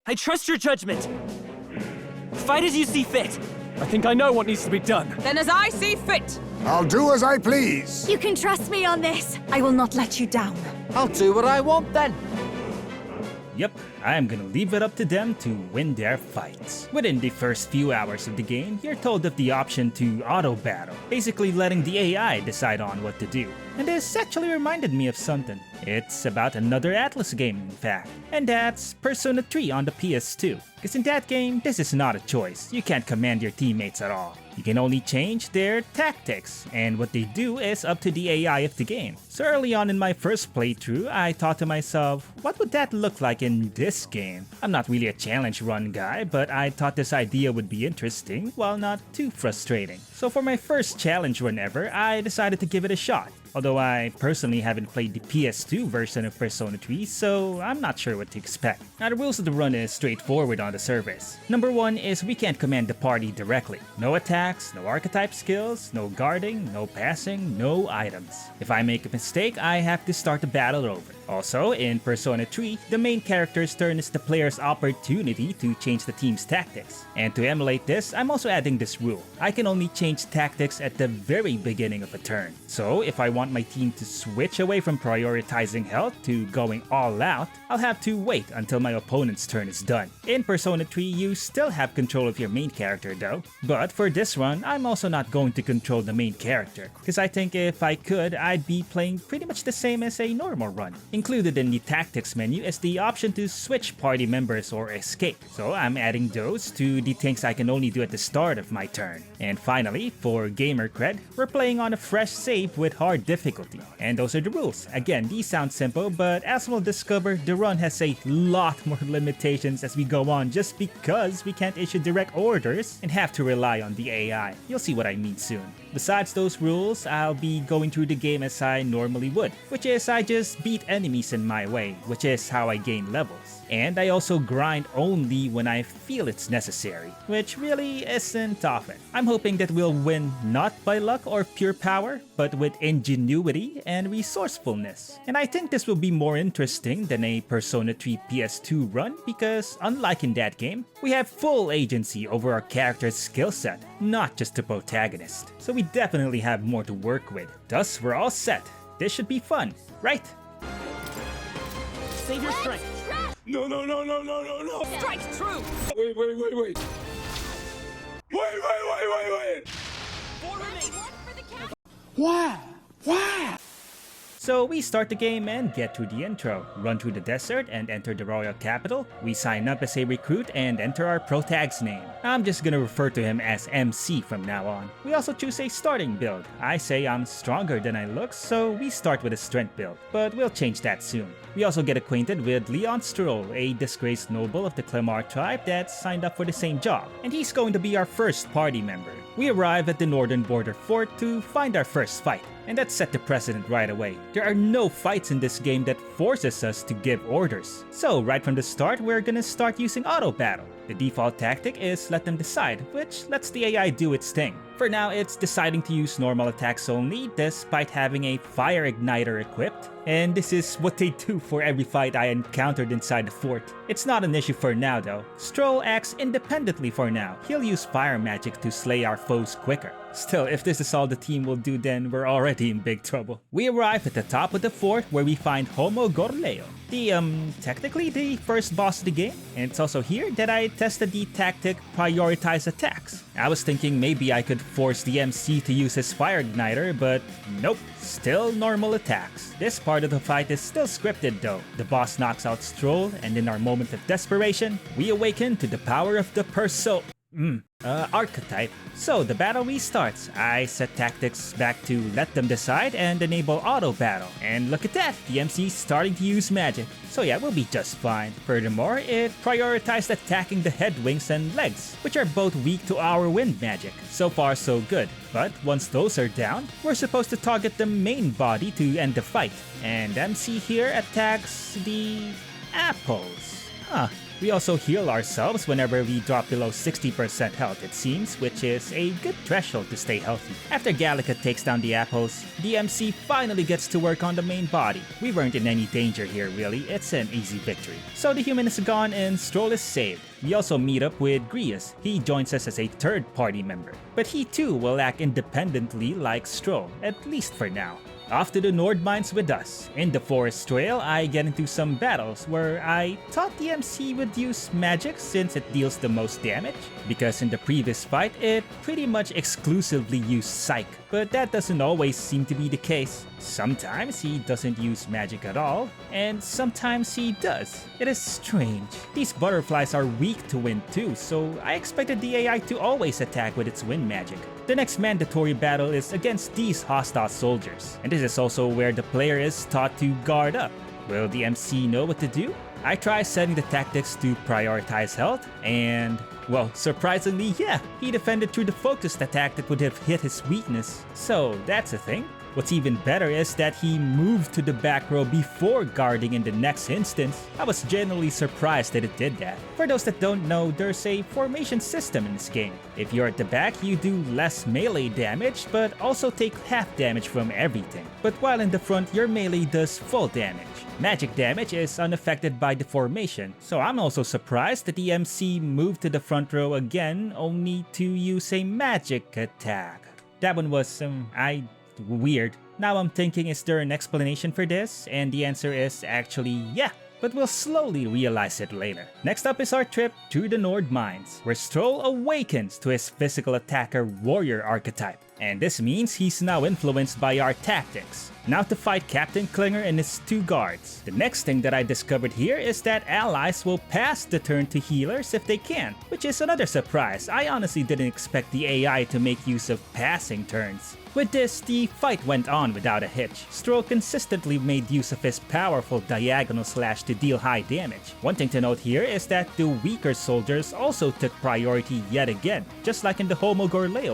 I trust your judgment. Fight as you see fit. I think I know what needs to be done. Then as I see fit. I'll do as I please. You can trust me on this. I will not let you down. I'll do what I want then. Yep, I'm gonna leave it up to them to win their fights. Within the first few hours of the game, you're told of the option to auto-battle, basically letting the AI decide on what to do. And this actually reminded me of something. It's about another Atlas game, in fact. And that's Persona 3 on the PS2. Because in that game, this is not a choice. You can't command your teammates at all. You can only change their tactics, and what they do is up to the AI of the game. So early on in my first playthrough, I thought to myself, what would that look like in this game? I'm not really a challenge run guy, but I thought this idea would be interesting while not too frustrating. So for my first challenge run ever, I decided to give it a shot. Although I personally haven't played the PS2 version of Persona 3, so I'm not sure what to expect. Now the rules of the run is straightforward on the surface. Number 1 is we can't command the party directly. No attacks, no archetype skills, no guarding, no passing, no items. If I make a mistake, I have to start the battle over. Also, in Persona 3, the main character's turn is the player's opportunity to change the team's tactics. And to emulate this, I'm also adding this rule. I can only change tactics at the very beginning of a turn. So if I want my team to switch away from prioritizing health to going all out, I'll have to wait until my opponent's turn is done. In Persona 3, you still have control of your main character though. But for this run, I'm also not going to control the main character, because I think if I could, I'd be playing pretty much the same as a normal run. Included in the tactics menu is the option to switch party members or escape, so I'm adding those to the things I can only do at the start of my turn. And finally, for gamer cred, we're playing on a fresh save with hard difficulty. And those are the rules. Again, these sound simple, but as we'll discover, the run has a lot more limitations as we go on just because we can't issue direct orders and have to rely on the AI. You'll see what I mean soon. Besides those rules, I'll be going through the game as I normally would, which is I just beat enemies in my way, which is how I gain levels. And I also grind only when I feel it's necessary, which really isn't often. I'm hoping that we'll win not by luck or pure power, but with ingenuity and resourcefulness. And I think this will be more interesting than a Persona 3 PS2 run because, unlike in that game, we have full agency over our character's skill set, not just the protagonist. So we definitely have more to work with. Thus, we're all set. This should be fun, right? Save your strength. No. Strike true. Wait. Four remain. Why? So we start the game and get through the intro, run through the desert and enter the royal capital. We sign up as a recruit and enter our protag's name. I'm just gonna refer to him as MC from now on. We also choose a starting build. I say I'm stronger than I look, so we start with a strength build, but we'll change that soon. We also get acquainted with Leon Stroll, a disgraced noble of the Clemar tribe that signed up for the same job, and he's going to be our first party member. We arrive at the northern border fort to find our first fight, and that set the precedent right away. There are no fights in this game that forces us to give orders. So right from the start, we're gonna start using auto battle. The default tactic is let them decide, which lets the AI do its thing. For now, it's deciding to use normal attacks only, despite having a fire igniter equipped. And this is what they do for every fight I encountered inside the fort. It's not an issue for now though. Stroll acts independently for now. He'll use fire magic to slay our foes quicker. Still, if this is all the team will do, then we're already in big trouble. We arrive at the top of the fort where we find Homo Gorleo, technically the first boss of the game. And it's also here that I tested the tactic prioritize attacks. I was thinking maybe I could force the MC to use his fire igniter, but nope, still normal attacks. This part of the fight is still scripted though. The boss knocks out Stroll, and in our moment of desperation, we awaken to the power of the archetype. So the battle restarts. I set tactics back to let them decide and enable auto battle. And look at that, the MC's starting to use magic. So yeah, we'll be just fine. Furthermore, it prioritized attacking the head, wings, and legs, which are both weak to our wind magic. So far so good. But once those are down, we're supposed to target the main body to end the fight. And MC here attacks the apples. We also heal ourselves whenever we drop below 60% health, it seems, which is a good threshold to stay healthy. After Gallica takes down the apples, the MC finally gets to work on the main body. We weren't in any danger here really, it's an easy victory. So the human is gone and Stroll is saved. We also meet up with Grius. He joins us as a third-party member. But he too will act independently like Stroll, at least for now. Off to the Nord Mines with us. In the Forest Trail, I get into some battles where I thought the MC would use magic since it deals the most damage, because in the previous fight, it pretty much exclusively used Psych, but that doesn't always seem to be the case. Sometimes he doesn't use magic at all, and sometimes he does. It is strange. These butterflies are weak to wind too, so I expected the AI to always attack with its wind magic. The next mandatory battle is against these hostile soldiers, and this is also where the player is taught to guard up. Will the MC know what to do? I try setting the tactics to prioritize health, and well, surprisingly, yeah, he defended through the focused attack that would have hit his weakness. So that's a thing. What's even better is that he moved to the back row before guarding in the next instance. I was genuinely surprised that it did that. For those that don't know, there's a formation system in this game. If you're at the back, you do less melee damage, but also take half damage from everything. But while in the front, your melee does full damage. Magic damage is unaffected by the formation, so I'm also surprised that the MC moved to the front row again only to use a magic attack. That one was, weird. Now I'm thinking, is there an explanation for this? And the answer is actually yeah, but we'll slowly realize it later. Next up is our trip through the Nord Mines, where Stroll awakens to his physical attacker warrior archetype. And this means he's now influenced by our tactics. Now to fight Captain Klinger and his two guards. The next thing that I discovered here is that allies will pass the turn to healers if they can, which is another surprise. I honestly didn't expect the AI to make use of passing turns. With this, the fight went on without a hitch. Stroll consistently made use of his powerful diagonal slash to deal high damage. One thing to note here is that the weaker soldiers also took priority yet again, just like in the Homo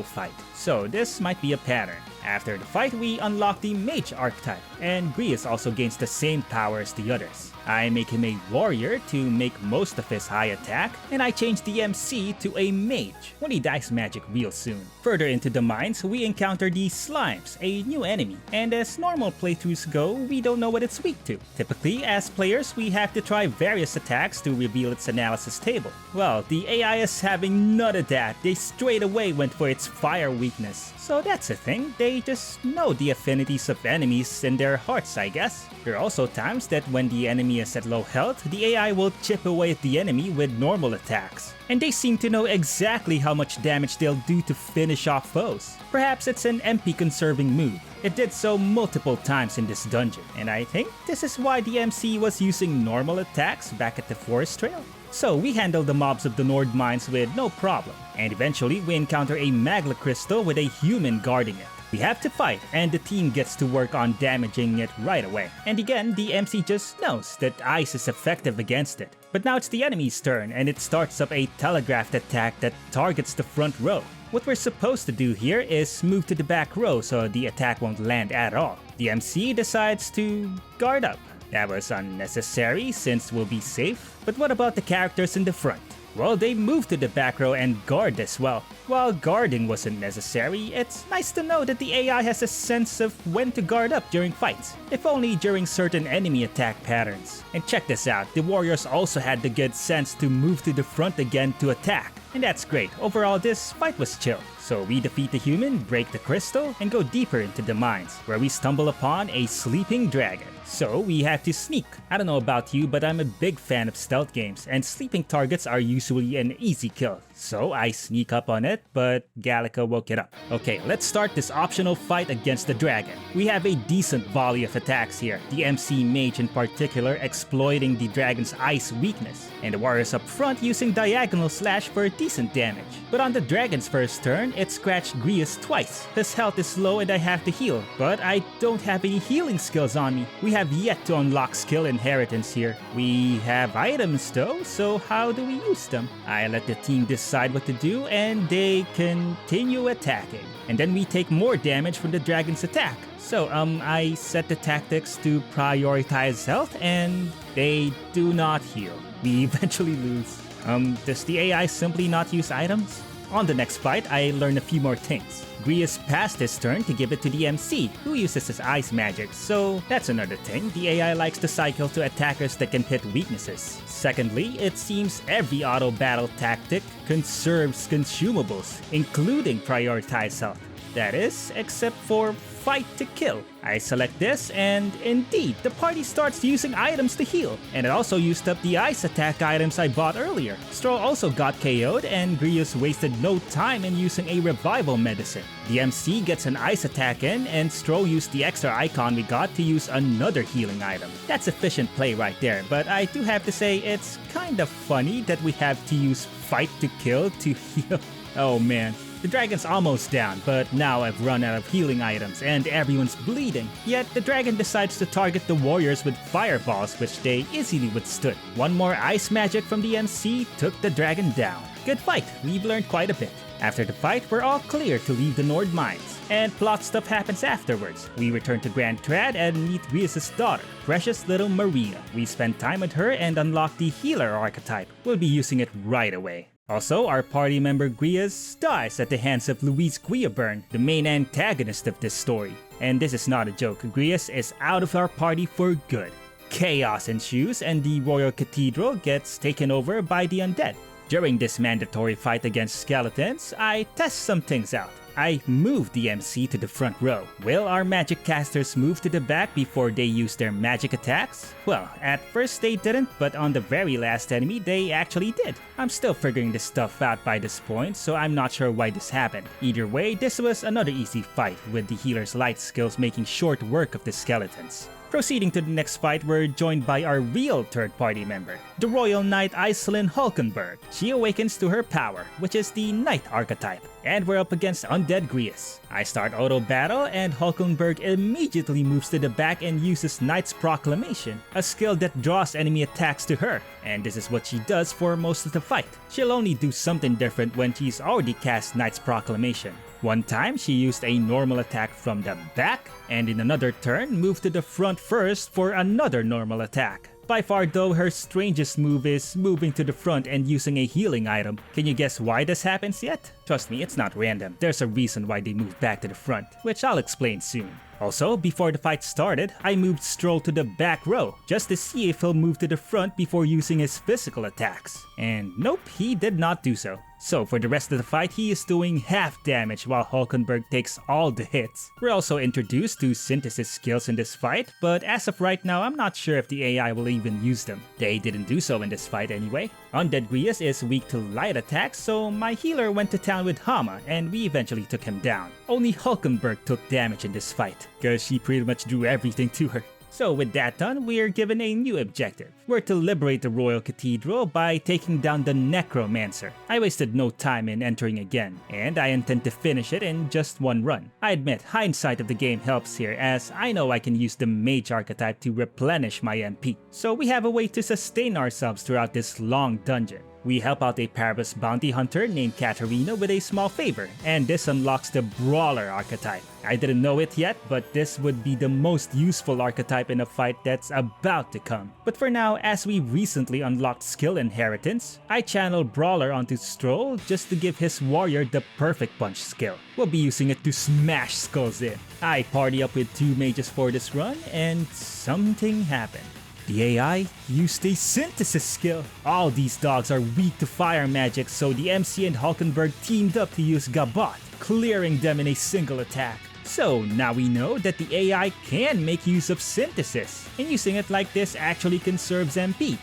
fight. So this might be a pattern. After the fight, we unlock the Mage archetype, and Grius also gains the same power as the others. I make him a warrior to make most of his high attack, and I change the MC to a mage when he dies magic real soon. Further into the mines, we encounter the Slimes, a new enemy, and as normal playthroughs go, we don't know what it's weak to. Typically, as players, we have to try various attacks to reveal its analysis table. Well, the AI is having none of that. They straight away went for its fire weakness. So that's a thing, they just know the affinities of enemies in their hearts, I guess. There are also times that when the enemy is at low health, the AI will chip away at the enemy with normal attacks. And they seem to know exactly how much damage they'll do to finish off foes. Perhaps it's an MP conserving move. It did so multiple times in this dungeon, and I think this is why the MC was using normal attacks back at the Forest Trail. So we handle the mobs of the Nord Mines with no problem, and eventually we encounter a Magla Crystal with a human guarding it. We have to fight, and the team gets to work on damaging it right away. And again, the MC just knows that ice is effective against it. But now it's the enemy's turn, and it starts up a telegraphed attack that targets the front row. What we're supposed to do here is move to the back row so the attack won't land at all. The MC decides to guard up. That was unnecessary since we'll be safe. But what about the characters in the front? Well, they move to the back row and guard as well. While guarding wasn't necessary, it's nice to know that the AI has a sense of when to guard up during fights, if only during certain enemy attack patterns. And check this out, the warriors also had the good sense to move to the front again to attack. And that's great, overall this fight was chill. So we defeat the human, break the crystal, and go deeper into the mines, where we stumble upon a sleeping dragon. So we have to sneak. I don't know about you, but I'm a big fan of stealth games, and sleeping targets are usually an easy kill. So I sneak up on it, but Gallica woke it up. Okay, let's start this optional fight against the dragon. We have a decent volley of attacks here, the MC Mage in particular exploiting the dragon's ice weakness, and the warriors up front using diagonal slash for decent damage. But on the dragon's first turn, it scratched Grius twice. His health is low and I have to heal, but I don't have any healing skills on me. We have yet to unlock skill inheritance here. We have items though, so how do we use them? I let the team decide what to do and they continue attacking. And then we take more damage from the dragon's attack. So I set the tactics to prioritize health and they do not heal. We eventually lose. Does the AI simply not use items? On the next fight, I learn a few more things. Grius passed his turn to give it to the MC, who uses his ice magic, so that's another thing. The AI likes to cycle to attackers that can hit weaknesses. Secondly, it seems every auto battle tactic conserves consumables, including prioritize health. That is, except for fight to kill. I select this, and indeed, the party starts using items to heal. And it also used up the ice attack items I bought earlier. Stroll also got KO'd, and Grius wasted no time in using a revival medicine. The MC gets an ice attack in, and Stroll used the extra icon we got to use another healing item. That's efficient play right there, but I do have to say it's kind of funny that we have to use fight to kill to heal. Oh man. The dragon's almost down, but now I've run out of healing items and everyone's bleeding. Yet the dragon decides to target the warriors with fireballs, which they easily withstood. One more ice magic from the MC took the dragon down. Good fight, we've learned quite a bit. After the fight, we're all clear to leave the Nord Mines. And plot stuff happens afterwards. We return to Grand Trad and meet Grius' daughter, precious little Maria. We spend time with her and unlock the healer archetype. We'll be using it right away. Also, our party member Grius dies at the hands of Louise Guillaburn, the main antagonist of this story. And this is not a joke, Grius is out of our party for good. Chaos ensues and the Royal Cathedral gets taken over by the undead. During this mandatory fight against skeletons, I test some things out. I moved the MC to the front row. Will our magic casters move to the back before they use their magic attacks? Well, at first they didn't, but on the very last enemy they actually did. I'm still figuring this stuff out by this point, so I'm not sure why this happened. Either way, this was another easy fight, with the healer's light skills making short work of the skeletons. Proceeding to the next fight, we're joined by our real third-party member, the Royal Knight Iselin Hulkenberg. She awakens to her power, which is the Knight archetype, and we're up against Undead Grius. I start auto battle, and Hulkenberg immediately moves to the back and uses Knight's Proclamation, a skill that draws enemy attacks to her, and this is what she does for most of the fight. She'll only do something different when she's already cast Knight's Proclamation. One time, she used a normal attack from the back, and in another turn, moved to the front first for another normal attack. By far though, her strangest move is moving to the front and using a healing item. Can you guess why this happens yet? Trust me, it's not random. There's a reason why they moved back to the front, which I'll explain soon. Also, before the fight started, I moved Stroll to the back row, just to see if he'll move to the front before using his physical attacks. And nope, he did not do so. So for the rest of the fight, he is doing half damage while Hulkenberg takes all the hits. We're also introduced to synthesis skills in this fight, but as of right now, I'm not sure if the AI will even use them. They didn't do so in this fight anyway. Undead Grius is weak to light attacks, so my healer went to town with Hama, and we eventually took him down. Only Hulkenberg took damage in this fight, cause she pretty much drew everything to her. So with that done, we're given a new objective. We're to liberate the Royal Cathedral by taking down the Necromancer. I wasted no time in entering again, and I intend to finish it in just one run. I admit, hindsight of the game helps here, as I know I can use the Mage archetype to replenish my MP. So we have a way to sustain ourselves throughout this long dungeon. We help out a Paris bounty hunter named Katarina with a small favor, and this unlocks the Brawler archetype. I didn't know it yet, but this would be the most useful archetype in a fight that's about to come. But for now, as we recently unlocked skill inheritance, I channel Brawler onto Stroll just to give his warrior the perfect punch skill. We'll be using it to smash skulls in. I party up with 2 mages for this run, and something happened. The AI used a synthesis skill. All these dogs are weak to fire magic, so the MC and Hulkenberg teamed up to use Gabot, clearing them in a single attack. So now we know that the AI can make use of synthesis, and using it like this actually conserves MP.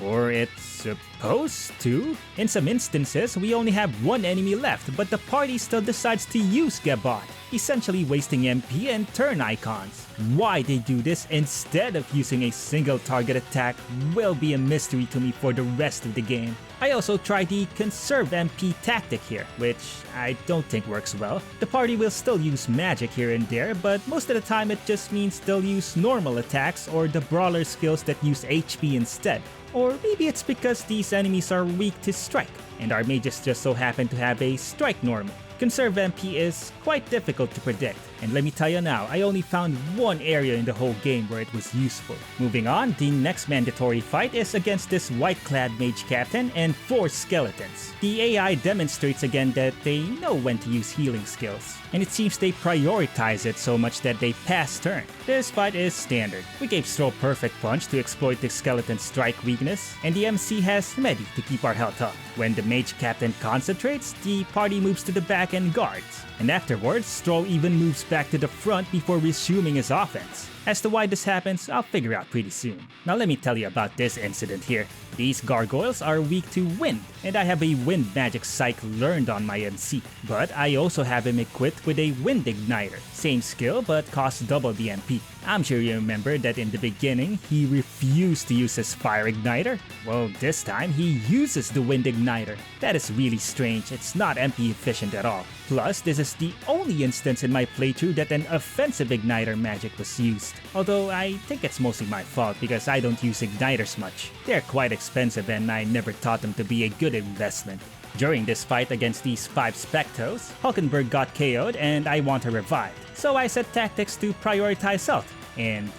Or it's supposed to. In some instances, we only have one enemy left, but the party still decides to use Gabot, essentially wasting MP and turn icons. Why they do this instead of using a single target attack will be a mystery to me for the rest of the game. I also tried the conserve MP tactic here, which I don't think works well. The party will still use magic here and there, but most of the time it just means they'll use normal attacks or the brawler skills that use HP instead. Or maybe it's because these enemies are weak to strike, and our mages just so happen to have a strike normal. Conserve MP is quite difficult to predict, And let me tell you now, I only found one area in the whole game where it was useful. Moving on, the next mandatory fight is against this white-clad mage captain and 4 skeletons. The AI demonstrates again that they know when to use healing skills, and it seems they prioritize it so much that they pass turn. This fight is standard. We gave Stro perfect punch to exploit the skeleton's strike weakness, and the MC has Medi to keep our health up. When the mage captain concentrates, the party moves to the back and guards, and afterwards, Stro even moves back to the front before resuming his offense. As to why this happens, I'll figure out pretty soon. Now let me tell you about this incident here. These gargoyles are weak to wind, and I have a wind magic psych learned on my MC. But I also have him equipped with a wind igniter. Same skill, but costs double the MP. I'm sure you remember that in the beginning, he refused to use his fire igniter. Well, this time, he uses the wind igniter. That is really strange, it's not MP efficient at all. Plus, this is the only instance in my playthrough that an offensive igniter magic was used. Although I think it's mostly my fault because I don't use igniters much. They're quite expensive and I never thought them to be a good investment. During this fight against these 5 Spectos, Hulkenberg got KO'd and I want her revived. So I set tactics to prioritize health, and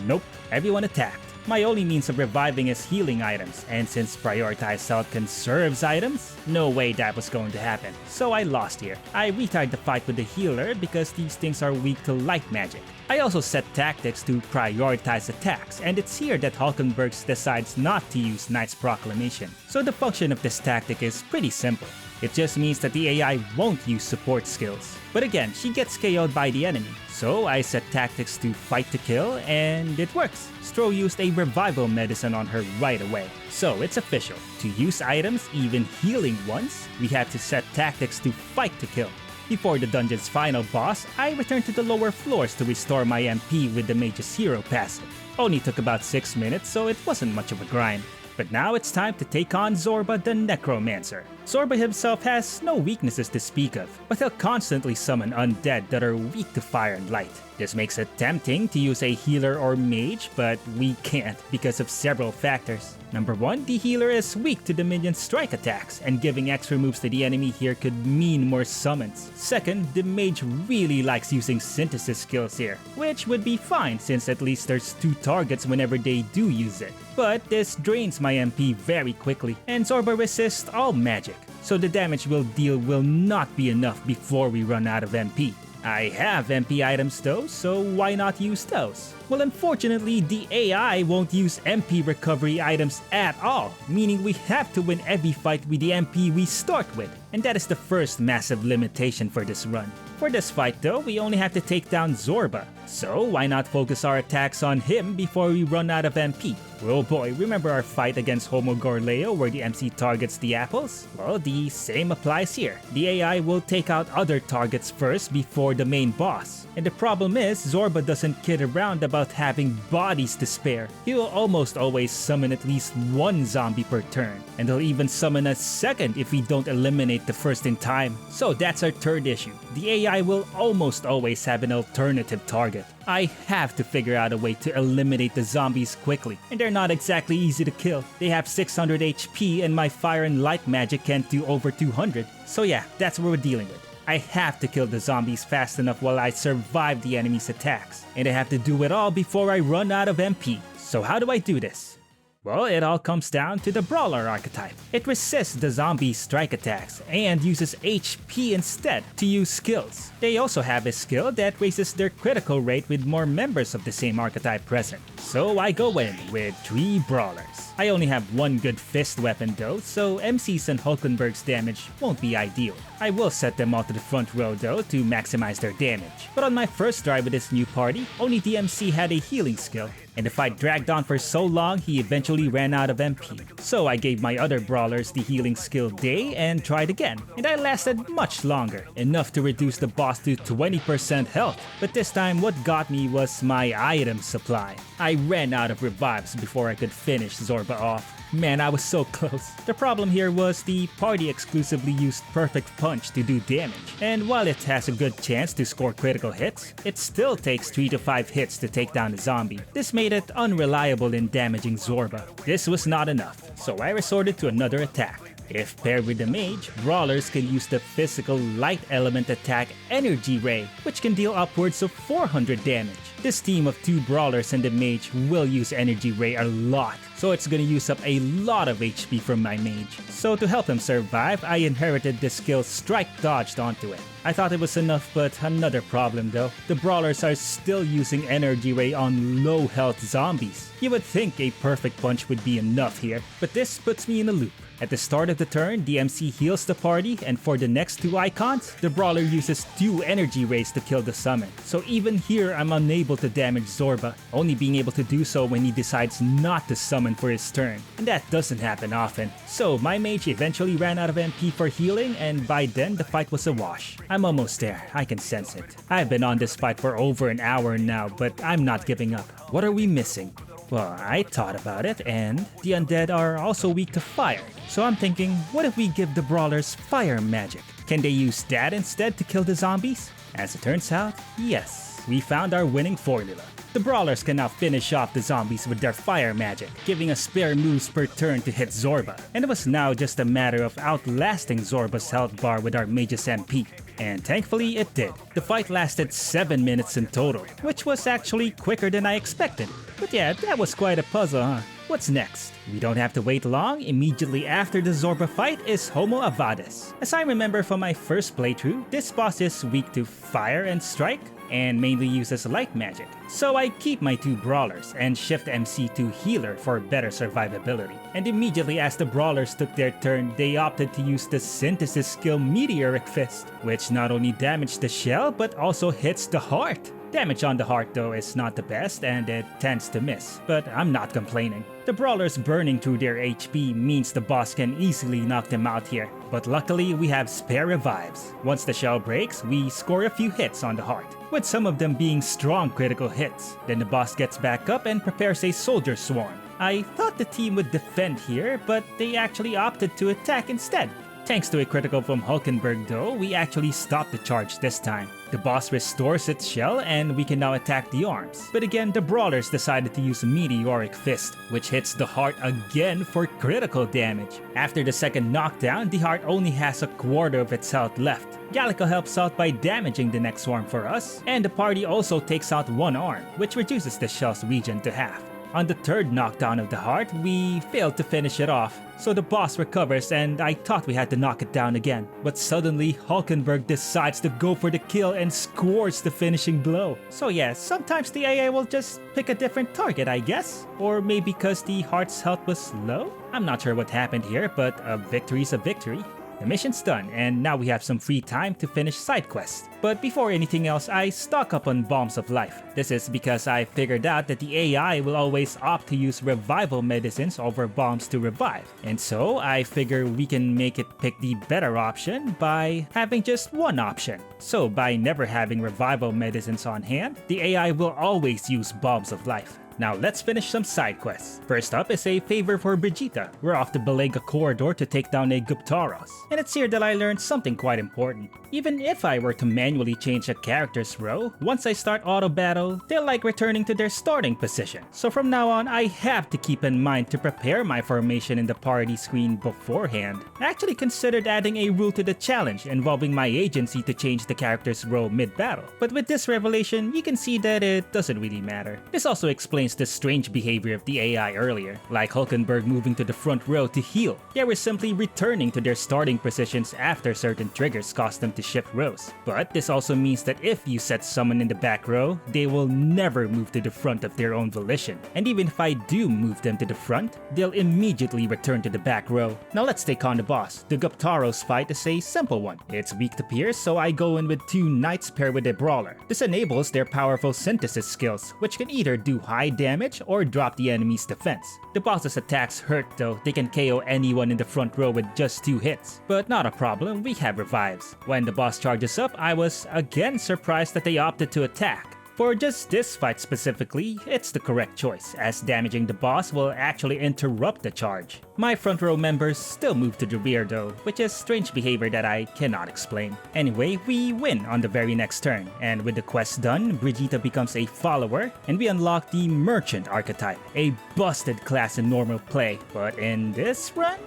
nope, everyone attacked. My only means of reviving is healing items, and since prioritized health conserves items, no way that was going to happen. So I lost here. I retired the fight with the healer because these things are weak to light magic. I also set tactics to prioritize attacks, and it's here that Hulkenberg decides not to use Knight's Proclamation. So the function of this tactic is pretty simple. It just means that the AI won't use support skills. But again, she gets KO'd by the enemy. So I set tactics to fight to kill, and it works. Stro used a revival medicine on her right away. So it's official. To use items, even healing ones, we have to set tactics to fight to kill. Before the dungeon's final boss, I returned to the lower floors to restore my MP with the Mage's Hero passive. Only took about 6 minutes, so it wasn't much of a grind. But now it's time to take on Zorba the Necromancer. Zorba himself has no weaknesses to speak of, but he'll constantly summon undead that are weak to fire and light. This makes it tempting to use a healer or mage, but we can't because of several factors. Number 1, the healer is weak to the minion's strike attacks, and giving extra moves to the enemy here could mean more summons. Second, the mage really likes using synthesis skills here, which would be fine since at least there's 2 targets whenever they do use it. But this drains my MP very quickly, and Zorba resists all magic, so the damage we'll deal will not be enough before we run out of MP. I have MP items though, so why not use those? Well, unfortunately, the AI won't use MP recovery items at all, meaning we have to win every fight with the MP we start with, and that is the first massive limitation for this run. For this fight though, we only have to take down Zorba, so why not focus our attacks on him before we run out of MP? Oh boy, remember our fight against Homo Gorleo where the MC targets the apples? Well, the same applies here. The AI will take out other targets first before the main boss. And the problem is, Zorba doesn't kid around about having bodies to spare. He will almost always summon at least 1 zombie per turn, and he'll even summon a second if we don't eliminate the first in time. So that's our third issue. The AI will almost always have an alternative target. I have to figure out a way to eliminate the zombies quickly, and they're not exactly easy to kill. They have 600 HP and my fire and light magic can't do over 200. So yeah, that's what we're dealing with. I have to kill the zombies fast enough while I survive the enemy's attacks, and I have to do it all before I run out of MP. So how do I do this? Well, it all comes down to the Brawler archetype. It resists the zombie strike attacks and uses HP instead to use skills. They also have a skill that raises their critical rate with more members of the same archetype present. So I go in with 3 Brawlers. I only have 1 good fist weapon though, so MC's and Hulkenberg's damage won't be ideal. I will set them all to the front row though to maximize their damage. But on my first drive with this new party, only the MC had a healing skill, and the fight dragged on for so long he eventually ran out of MP. So I gave my other brawlers the healing skill Day and tried again, and I lasted much longer, enough to reduce the boss to 20% health. But this time what got me was my item supply. I ran out of revives before I could finish Zorba off. Man, I was so close. The problem here was the party exclusively used Perfect Punch to do damage, and while it has a good chance to score critical hits, it still takes 3 to 5 hits to take down a zombie. This made it unreliable in damaging Zorba. This was not enough, so I resorted to another attack. If paired with the mage, brawlers can use the physical light element attack Energy Ray, which can deal upwards of 400 damage. This team of 2 brawlers and the mage will use Energy Ray a lot, so it's gonna use up a lot of HP from my mage. So to help him survive, I inherited the skill Strike Dodged onto it. I thought it was enough, but another problem though. The brawlers are still using Energy Ray on low health zombies. You would think a perfect punch would be enough here, but this puts me in a loop. At the start of the turn, the MC heals the party, and for the next 2 icons, the brawler uses 2 energy rays to kill the summon. So even here, I'm unable to damage Zorba, only being able to do so when he decides not to summon for his turn, and that doesn't happen often. So my mage eventually ran out of MP for healing, and by then the fight was a wash. I'm almost there, I can sense it. I've been on this fight for over an hour now, but I'm not giving up. What are we missing? Well, I thought about it, and the undead are also weak to fire. So I'm thinking, what if we give the brawlers fire magic? Can they use that instead to kill the zombies? As it turns out, yes, we found our winning formula. The brawlers can now finish off the zombies with their fire magic, giving us spare moves per turn to hit Zorba. And it was now just a matter of outlasting Zorba's health bar with our mage's MP. And thankfully it did. The fight lasted 7 minutes in total, which was actually quicker than I expected. But yeah, that was quite a puzzle, huh? What's next? We don't have to wait long. Immediately after the Zorba fight is Homo Avadis. As I remember from my first playthrough, this boss is weak to fire and strike, and mainly uses light magic. So I keep my 2 brawlers and shift MC to healer for better survivability. And immediately as the brawlers took their turn, they opted to use the synthesis skill Meteoric Fist, which not only damaged the shell but also hits the heart. Damage on the heart though is not the best and it tends to miss, but I'm not complaining. The brawlers burning through their HP means the boss can easily knock them out here, but luckily we have spare revives. Once the shell breaks, we score a few hits on the heart, with some of them being strong critical hits. Then the boss gets back up and prepares a soldier swarm. I thought the team would defend here, but they actually opted to attack instead. Thanks to a critical from Hulkenberg though, we actually stopped the charge this time. The boss restores its shell and we can now attack the arms. But again, the brawlers decided to use Meteoric Fist, which hits the heart again for critical damage. After the second knockdown, the heart only has a quarter of its health left. Gallica helps out by damaging the next swarm for us, and the party also takes out 1 arm, which reduces the shell's regen to half. On the third knockdown of the heart, we failed to finish it off, so the boss recovers and I thought we had to knock it down again. But suddenly, Hulkenberg decides to go for the kill and scores the finishing blow. So yeah, sometimes the AI will just pick a different target, I guess? Or maybe because the heart's health was low? I'm not sure what happened here, but a victory's a victory. The mission's done, and now we have some free time to finish side quests. But before anything else, I stock up on Bombs of Life. This is because I figured out that the AI will always opt to use revival medicines over bombs to revive. And so I figure we can make it pick the better option by having just one option. So by never having revival medicines on hand, the AI will always use Bombs of Life. Now let's finish some side quests. First up is a favor for Brigitte. We're off the Belega corridor to take down a Guptaros. And it's here that I learned something quite important. Even if I were to manually change a character's row, once I start auto battle, they'll like returning to their starting position. So from now on, I have to keep in mind to prepare my formation in the party screen beforehand. I actually considered adding a rule to the challenge involving my agency to change the character's row mid-battle. But with this revelation, you can see that it doesn't really matter. This also explains the strange behavior of the AI earlier, like Hulkenberg moving to the front row to heal. They were simply returning to their starting positions after certain triggers caused them to shift rows. But this also means that if you set someone in the back row, they will never move to the front of their own volition. And even if I do move them to the front, they'll immediately return to the back row. Now let's take on the boss. The Guptaros fight is a simple one. It's weak to pierce, so I go in with 2 knights paired with a brawler. This enables their powerful synthesis skills, which can either do high damage or drop the enemy's defense. The boss's attacks hurt though, they can KO anyone in the front row with just 2 hits. But not a problem, we have revives. When the boss charges up, I was again surprised that they opted to attack. For just this fight specifically, it's the correct choice, as damaging the boss will actually interrupt the charge. My front row members still move to the rear though, which is strange behavior that I cannot explain. Anyway, we win on the very next turn, and with the quest done, Brigitte becomes a follower, and we unlock the Merchant archetype, a busted class in normal play. But in this run,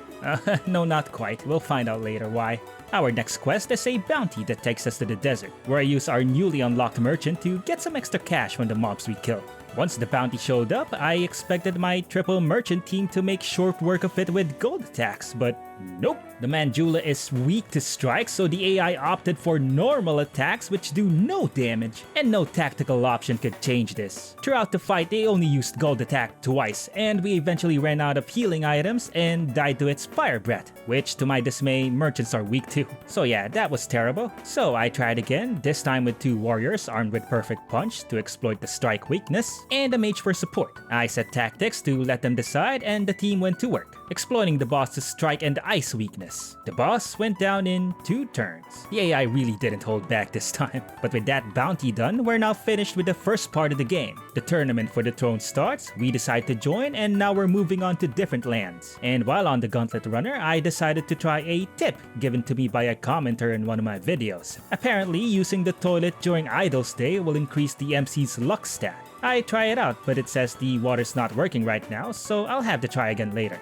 No, not quite. We'll find out later why. Our next quest is a bounty that takes us to the desert, where I use our newly unlocked merchant to get some extra cash from the mobs we kill. Once the bounty showed up, I expected my triple merchant team to make short work of it with gold attacks, but nope. The Manjula is weak to strike, so the AI opted for normal attacks which do no damage, and no tactical option could change this. Throughout the fight, they only used gold attack twice, and we eventually ran out of healing items and died to its fire breath, which to my dismay, merchants are weak too. So yeah, that was terrible. So I tried again, this time with 2 warriors armed with perfect punch to exploit the strike weakness, and a mage for support. I set tactics to let them decide, and the team went to work, exploiting the boss's strike and ice weakness. The boss went down in 2 turns. The AI really didn't hold back this time. But with that bounty done, we're now finished with the first part of the game. The tournament for the throne starts, we decide to join, and now we're moving on to different lands. And while on the Gauntlet Runner, I decided to try a tip given to me by a commenter in one of my videos. Apparently, using the toilet during Idol's Day will increase the MC's luck stat. I try it out, but it says the water's not working right now, so I'll have to try again later.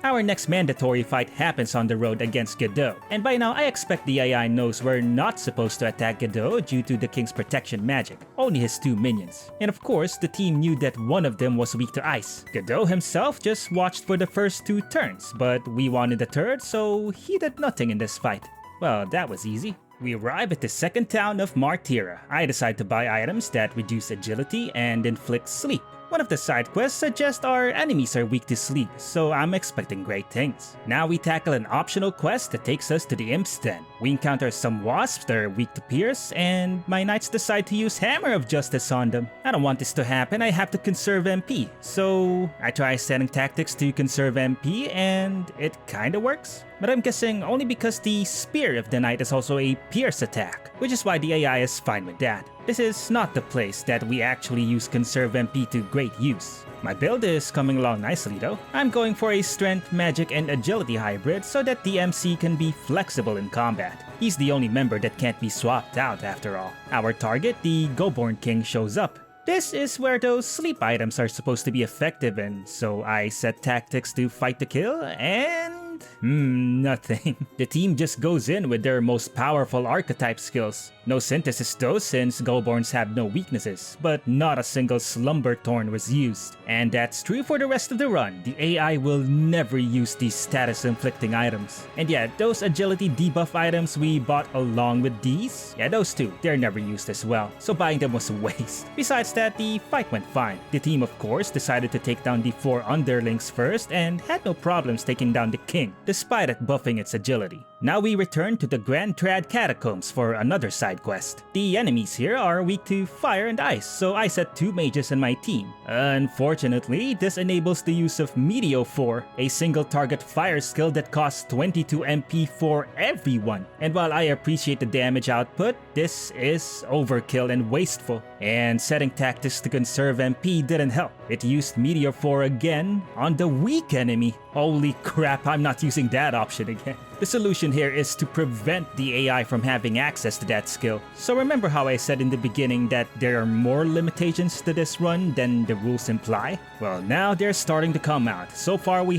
Our next mandatory fight happens on the road against Godot, and by now I expect the AI knows we're not supposed to attack Godot due to the king's protection magic, only his 2 minions. And of course, the team knew that one of them was weak to ice. Godot himself just watched for the first 2 turns, but we wanted the third, so he did nothing in this fight. Well, that was easy. We arrive at the second town of Martyra. I decide to buy items that reduce agility and inflict sleep. One of the side quests suggests our enemies are weak to sleep, so I'm expecting great things. Now we tackle an optional quest that takes us to the Imp's Den. We encounter some wasps that are weak to pierce, and my knights decide to use Hammer of Justice on them. I don't want this to happen, I have to conserve MP. So I try setting tactics to conserve MP, and it kinda works. But I'm guessing only because the Spear of the Knight is also a pierce attack, which is why the AI is fine with that. This is not the place that we actually use conserve MP to great use. My build is coming along nicely though. I'm going for a strength, magic, and agility hybrid so that the MC can be flexible in combat. He's the only member that can't be swapped out after all. Our target, the Goborn King, shows up. This is where those sleep items are supposed to be effective in, so I set tactics to fight to kill, and nothing. The team just goes in with their most powerful archetype skills. No synthesis though, since Goborns have no weaknesses, but not a single Slumber Thorn was used. And that's true for the rest of the run. The AI will never use these status inflicting items. And yeah, those agility debuff items we bought along with these, yeah, those two, they're never used as well, so buying them was a waste. Besides that, the fight went fine. The team of course decided to take down the 4 underlings first and had no problems taking down the king, despite it buffing its agility. Now we return to the Grand Trad Catacombs for another side quest. The enemies here are weak to fire and ice, so I set 2 mages in my team. Unfortunately, this enables the use of Meteophore, a single target fire skill that costs 22 MP for everyone. And while I appreciate the damage output, this is overkill and wasteful. And setting tactics to conserve MP didn't help. It used Meteophore again on the weak enemy. Holy crap, I'm not using that option again. The solution here is to prevent the AI from having access to that skill. So remember how I said in the beginning that there are more limitations to this run than the rules imply? Well, now they're starting to come out. So far we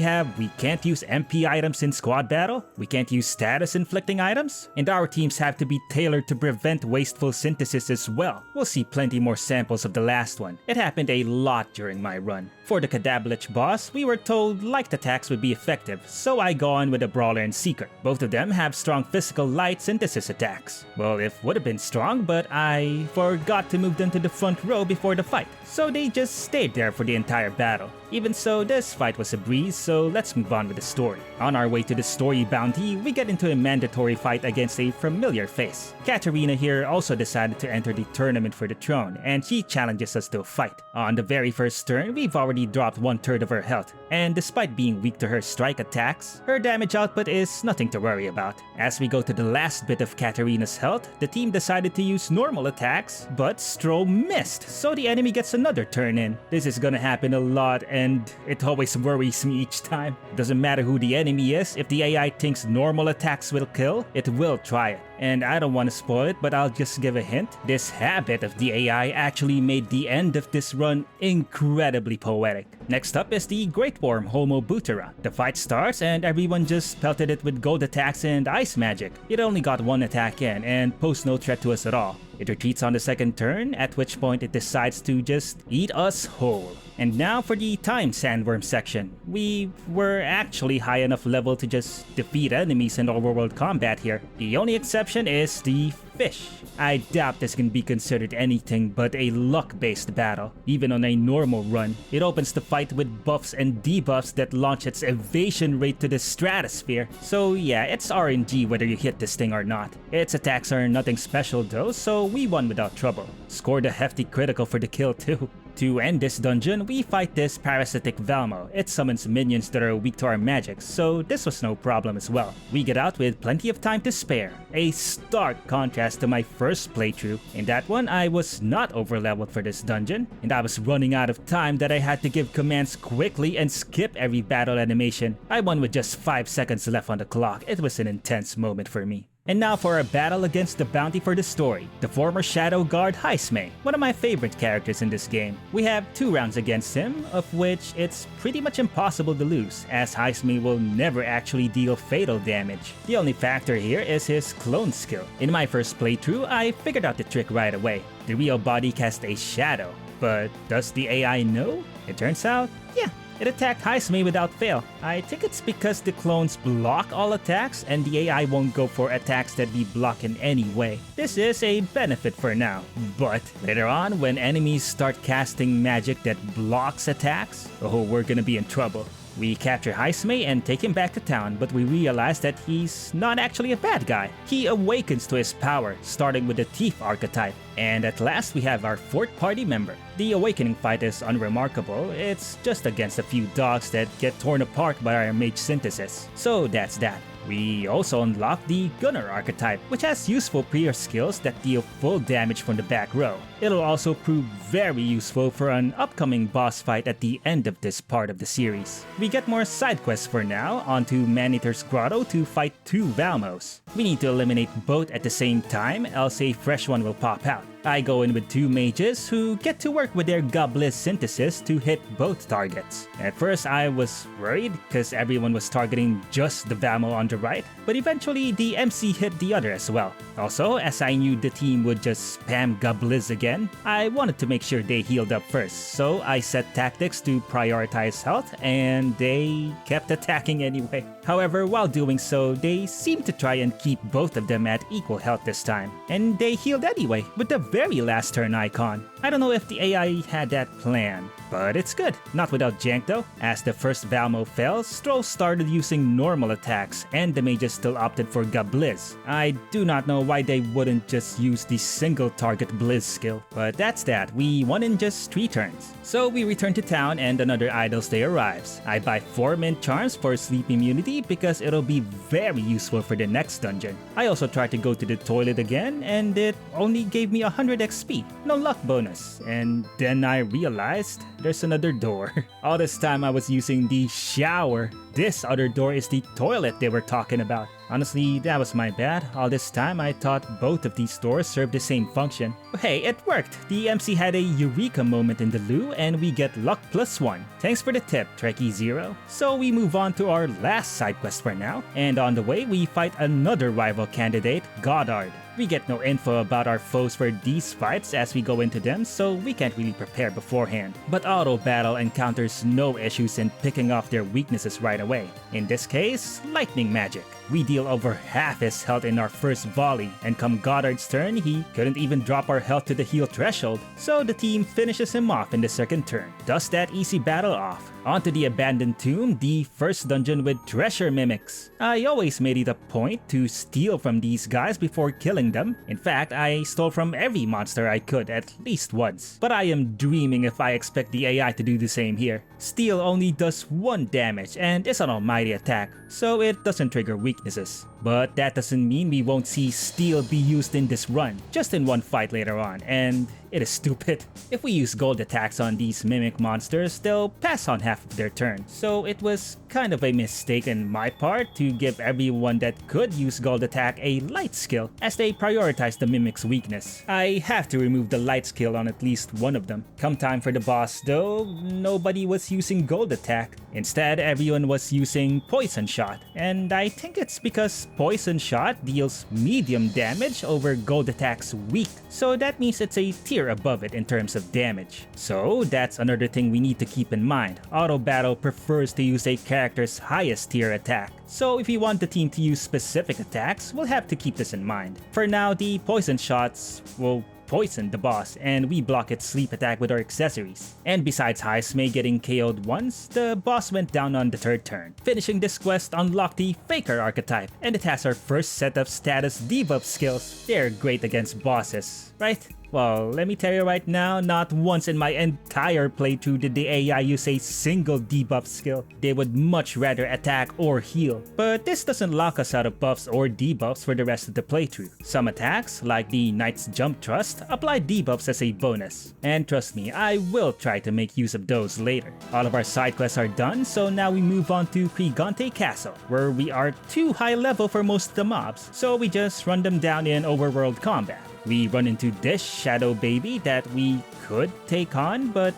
can't use MP items in squad battle, we can't use status inflicting items, and our teams have to be tailored to prevent wasteful synthesis as well. We'll see plenty more samples of the last one. It happened a lot during my run. For the Kadablich boss, we were told light attacks would be effective, so I go on with a Brawler and Seeker. Both of them have strong physical light synthesis attacks. Well, it would have been strong, but I forgot to move them to the front row before the fight, so they just stayed there for the entire battle. Even so, this fight was a breeze, so let's move on with the story. On our way to the story bounty, we get into a mandatory fight against a familiar face. Katarina here also decided to enter the tournament for the throne, and she challenges us to a fight. On the very first turn, we've already dropped 1/3 of her health, and despite being weak to her strike attacks, her damage output is nothing to worry about. As we go to the last bit of Katarina's health, the team decided to use normal attacks, but Stro missed, so the enemy gets another turn in. This is gonna happen a lot, and it always worries me each time. Doesn't matter who the enemy is, if the AI thinks normal attacks will kill, it will try it. And I don't want to spoil it, but I'll just give a hint. This habit of the AI actually made the end of this run incredibly poetic. Next up is the Great Worm Homo Butera. The fight starts and everyone just pelted it with gold attacks and ice magic. It only got one attack in and posed no threat to us at all. It retreats on the second turn, at which point it decides to just eat us whole. And now for the time sandworm section. We were actually high enough level to just defeat enemies in overworld combat here. The only exception is the fish. I doubt this can be considered anything but a luck-based battle. Even on a normal run, it opens the fight with buffs and debuffs that launch its evasion rate to the stratosphere. So yeah, it's RNG whether you hit this thing or not. Its attacks are nothing special though, so we won without trouble. Scored a hefty critical for the kill too. To end this dungeon, we fight this parasitic Valmo. It summons minions that are weak to our magic, so this was no problem as well. We get out with plenty of time to spare. A stark contrast to my first playthrough. In that one, I was not overleveled for this dungeon, and I was running out of time that I had to give commands quickly and skip every battle animation. I won with just 5 seconds left on the clock. It was an intense moment for me. And now for our battle against the bounty for the story, the former Shadow Guard Heismay, one of my favorite characters in this game. We have 2 rounds against him, of which it's pretty much impossible to lose, as Heismay will never actually deal fatal damage. The only factor here is his clone skill. In my first playthrough, I figured out the trick right away. The real body casts a shadow, but does the AI know? It turns out, yeah. It attacked Heismay without fail. I think it's because the clones block all attacks and the AI won't go for attacks that we block in any way. This is a benefit for now, but later on when enemies start casting magic that blocks attacks, oh, we're gonna be in trouble. We capture Heismay and take him back to town, but we realize that he's not actually a bad guy. He awakens to his power, starting with the Thief archetype. And at last we have our 4th party member. The awakening fight is unremarkable, it's just against a few dogs that get torn apart by our mage synthesis. So that's that. We also unlock the Gunner archetype, which has useful prayer skills that deal full damage from the back row. It'll also prove very useful for an upcoming boss fight at the end of this part of the series. We get more side quests for now, onto Maneater's Grotto to fight 2 Valmos. We need to eliminate both at the same time, else a fresh one will pop out. I go in with 2 mages who get to work with their Gobliz synthesis to hit both targets. At first I was worried because everyone was targeting just the Valmo on the right, but eventually the MC hit the other as well. Also, as I knew the team would just spam Gobliz again, I wanted to make sure they healed up first, so I set tactics to prioritize health and they kept attacking anyway. However, while doing so, they seemed to try and keep both of them at equal health this time, and they healed anyway with the very last turn icon. I don't know if the AI had that plan, but it's good. Not without jank though. As the first Valmo fell, Stroll started using normal attacks, and the mages still opted for Gobliz. I do not know why they wouldn't just use the single target Blizz skill, but that's that. We won in just 3 turns. So we return to town and another Idol's Day arrives. I buy 4 mint charms for sleep immunity because it'll be very useful for the next dungeon. I also tried to go to the toilet again and it only gave me 100 XP, no luck bonus. And then I realized there's another door. All this time I was using the shower. This other door is the toilet they were talking about. Honestly, that was my bad. All this time I thought both of these doors served the same function. But hey, it worked. The MC had a eureka moment in the loo and we get luck +1. Thanks for the tip, Trekkie Zero. So we move on to our last side quest for now. And on the way we fight another rival candidate, Goddard. We get no info about our foes for these fights as we go into them, so we can't really prepare beforehand. But Auto Battle encounters no issues in picking off their weaknesses right away. In this case, lightning magic. We deal over half his health in our first volley, and come Goddard's turn, he couldn't even drop our health to the heal threshold, so the team finishes him off in the second turn. Thus that easy battle off. Onto the Abandoned Tomb, the first dungeon with treasure mimics. I always made it a point to steal from these guys before killing them. In fact, I stole from every monster I could at least once. But I am dreaming if I expect the AI to do the same here. Steal only does 1 damage and is an almighty attack, so it doesn't trigger weaknesses. But that doesn't mean we won't see Steel be used in this run, just in 1 fight later on, and it is stupid. If we use gold attacks on these mimic monsters, they'll pass on half of their turn, so it was kind of a mistake in my part to give everyone that could use gold attack a light skill, as they prioritize the mimic's weakness. I have to remove the light skill on at least one of them. Come time for the boss though, nobody was using gold attack. Instead, everyone was using poison shot, and I think it's because poison shot deals medium damage over gold attack's weak, so that means it's a tier above it in terms of damage. So that's another thing we need to keep in mind. Auto Battle prefers to use a character's highest tier attack, so if we want the team to use specific attacks, we'll have to keep this in mind. For now, the poison shots will poison the boss, and we block its sleep attack with our accessories. And besides Heismay getting KO'd once, the boss went down on the third turn. Finishing this quest unlocked the Faker archetype, and it has our first set of status debuff skills. They're great against bosses, right? Well, let me tell you right now, not once in my entire playthrough did the AI use a single debuff skill. They would much rather attack or heal. But this doesn't lock us out of buffs or debuffs for the rest of the playthrough. Some attacks, like the Knight's Jump Thrust, apply debuffs as a bonus. And trust me, I will try to make use of those later. All of our side quests are done, so now we move on to Kante Castle, where we are too high level for most of the mobs, so we just run them down in overworld combat. We run into this shadow baby that we could take on, but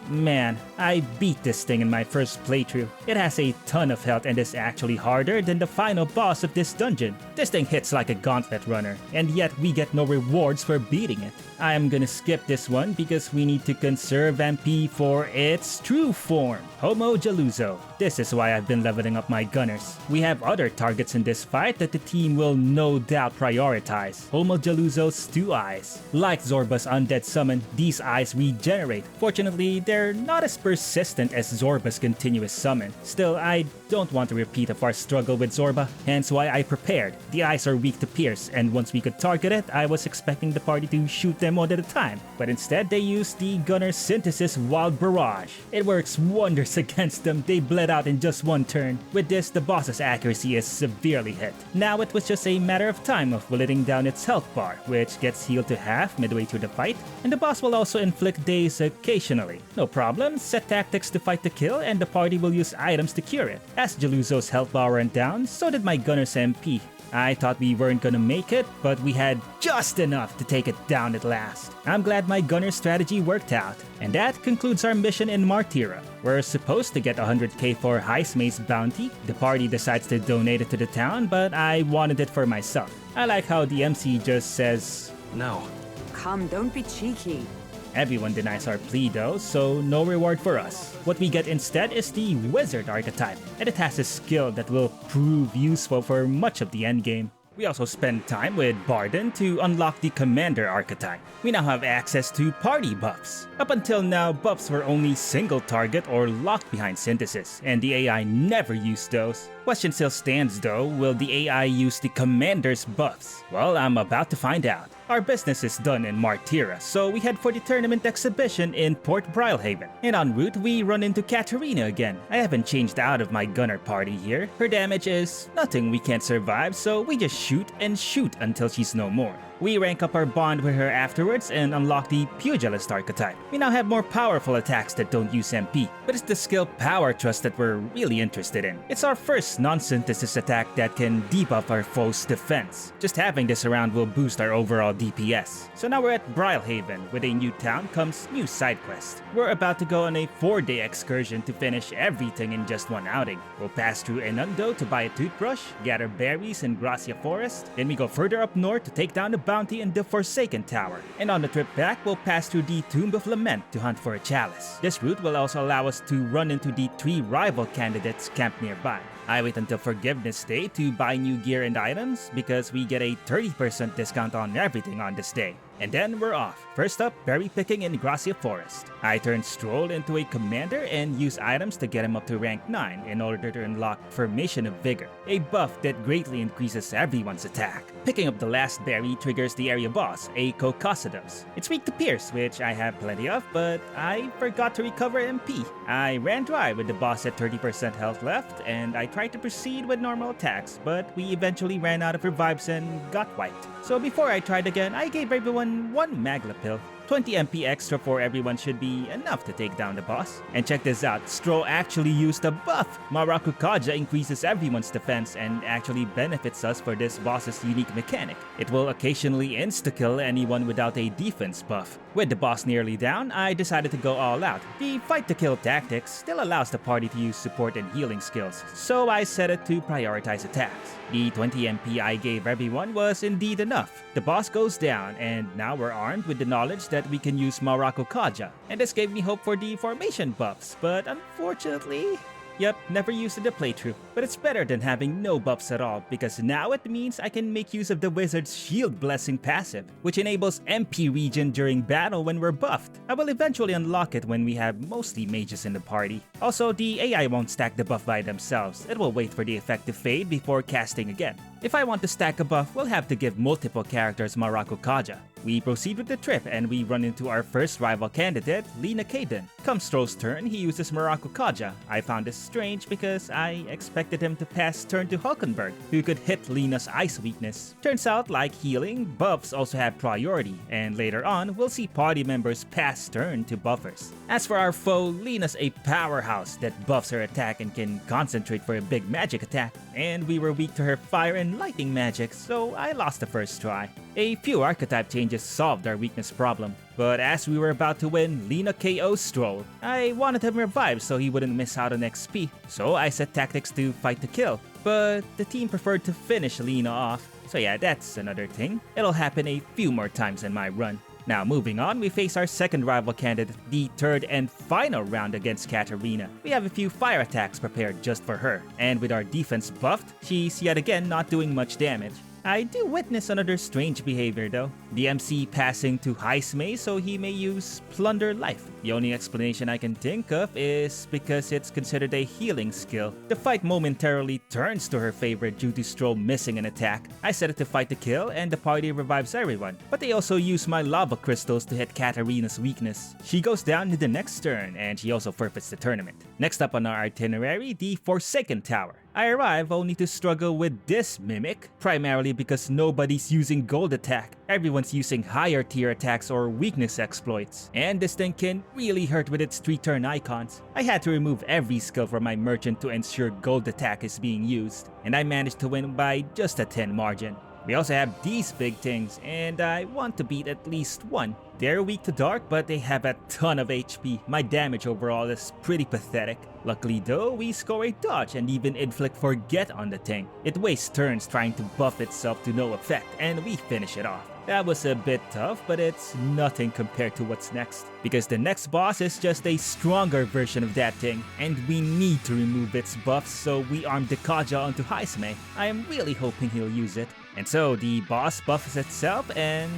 man, I beat this thing in my first playthrough. It has a ton of health and is actually harder than the final boss of this dungeon. This thing hits like a gauntlet runner, and yet we get no rewards for beating it. I am gonna skip this one because we need to conserve MP for its true form, Homo Jaluzo. This is why I've been leveling up my gunners. We have other targets in this fight that the team will no doubt prioritize. Homo Jaluzo's 2 eyes. Like Zorba's undead summon, these eyes regenerate. Fortunately, they're not as persistent as Zorba's continuous summon. Still, I don't want to repeat of our struggle with Zorba, hence why I prepared. The eyes are weak to pierce, and once we could target it, I was expecting the party to shoot them one at a time. But instead, they used the Gunner Synthesis Wild Barrage. It works wonders against them. They bled out in just one turn. With this, the boss's accuracy is severely hit. Now it was just a matter of time of whittling down its health bar, which gets healed to half midway through the fight, and the boss will also inflict daze occasionally. No problem, set tactics to fight the kill, and the party will use items to cure it. As Jaluzo's health bar went down, so did my gunner's MP. I thought we weren't gonna make it, but we had just enough to take it down at last. I'm glad my gunner strategy worked out. And that concludes our mission in Martyra. We're supposed to get 100k for Heismay's bounty. The party decides to donate it to the town, but I wanted it for myself. I like how the MC just says, No. Come, don't be cheeky. Everyone denies our plea though, so no reward for us. What we get instead is the Wizard archetype, and it has a skill that will prove useful for much of the endgame. We also spend time with Barden to unlock the Commander archetype. We now have access to party buffs. Up until now, buffs were only single target or locked behind synthesis, and the AI never used those. Question still stands though, will the AI use the Commander's buffs? Well, I'm about to find out. Our business is done in Martyra, so we head for the tournament exhibition in Port Brilehaven. And en route, we run into Katarina again. I haven't changed out of my gunner party here. Her damage is nothing we can't survive, so we just shoot and shoot until she's no more. We rank up our bond with her afterwards and unlock the Pugilist archetype. We now have more powerful attacks that don't use MP, but it's the skill Power Thrust that we're really interested in. It's our first non-synthesis attack that can debuff our foe's defense. Just having this around will boost our overall DPS. So now we're at Brilehaven. With a new town comes new side quest. We're about to go on a 4-day excursion to finish everything in just one outing. We'll pass through Enundo to buy a toothbrush, gather berries in Gracia Forest, then we go further up north to take down the bounty in the Forsaken Tower. And on the trip back, we'll pass through the Tomb of Lament to hunt for a chalice. This route will also allow us to run into the 3 rival candidates camped nearby. I wait until Forgiveness Day to buy new gear and items because we get a 30% discount on everything on this day. And then we're off. First up, berry picking in Gracia Forest. I turn Stroll into a commander and use items to get him up to rank 9 in order to unlock Formation of Vigor, a buff that greatly increases everyone's attack. Picking up the last berry triggers the area boss, a Cocosidos. It's weak to Pierce, which I have plenty of, but I forgot to recover MP. I ran dry with the boss at 30% health left, and I tried to proceed with normal attacks, but we eventually ran out of revives and got wiped. So before I tried again, I gave everyone 1 Magla pill. 20 MP extra for everyone should be enough to take down the boss. And check this out, Stro actually used a buff! Maraku Kaja increases everyone's defense and actually benefits us for this boss's unique mechanic. It will occasionally insta-kill anyone without a defense buff. With the boss nearly down, I decided to go all out. The fight-to-kill tactics still allows the party to use support and healing skills, so I set it to prioritize attacks. The 20 MP I gave everyone was indeed enough. The boss goes down, and now we're armed with the knowledge that we can use Marako Kaja. And this gave me hope for the formation buffs, but unfortunately... Yep, never used in the playthrough, but it's better than having no buffs at all because now it means I can make use of the wizard's shield blessing passive, which enables MP regen during battle when we're buffed. I will eventually unlock it when we have mostly mages in the party. Also, the AI won't stack the buff by themselves, it will wait for the effect to fade before casting again. If I want to stack a buff, we'll have to give multiple characters Marako Kaja. We proceed with the trip and we run into our first rival candidate, Lina Kaden. Come Stroh's turn, he uses Marako Kaja. I found this strange because I expected him to pass turn to Hulkenberg, who could hit Lina's ice weakness. Turns out, like healing, buffs also have priority, and later on, we'll see party members pass turn to buffers. As for our foe, Lina's a powerhouse that buffs her attack and can concentrate for a big magic attack, and we were weak to her fire and lightning magic, so I lost the first try. A few archetype changes solved our weakness problem, but as we were about to win, Lina KO's Stroll. I wanted him revived so he wouldn't miss out on XP, so I set tactics to fight to kill, but the team preferred to finish Lina off, so yeah, that's another thing. It'll happen a few more times in my run. Now moving on, we face our second rival candidate, the third and final round against Katarina. We have a few fire attacks prepared just for her, and with our defense buffed, she's yet again not doing much damage. I do witness another strange behavior though. The MC passing to Heismay so he may use Plunder Life. The only explanation I can think of is because it's considered a healing skill. The fight momentarily turns to her favor due to Stroh missing an attack. I set it to fight to kill and the party revives everyone. But they also use my lava crystals to hit Katarina's weakness. She goes down to the next turn and she also forfeits the tournament. Next up on our itinerary, the Forsaken Tower. I arrive only to struggle with this Mimic, primarily because nobody's using gold attack. Everyone's using higher tier attacks or weakness exploits, and this thing can really hurt with its 3-turn icons. I had to remove every skill from my merchant to ensure gold attack is being used, and I managed to win by just a 10 margin. We also have these big things, and I want to beat at least one. They're weak to dark, but they have a ton of HP. My damage overall is pretty pathetic. Luckily though, we score a dodge and even inflict forget on the thing. It wastes turns trying to buff itself to no effect, and we finish it off. That was a bit tough, but it's nothing compared to what's next. Because the next boss is just a stronger version of that thing, and we need to remove its buffs, so we arm the Kaja onto Heismay. I am really hoping he'll use it. And so the boss buffs itself and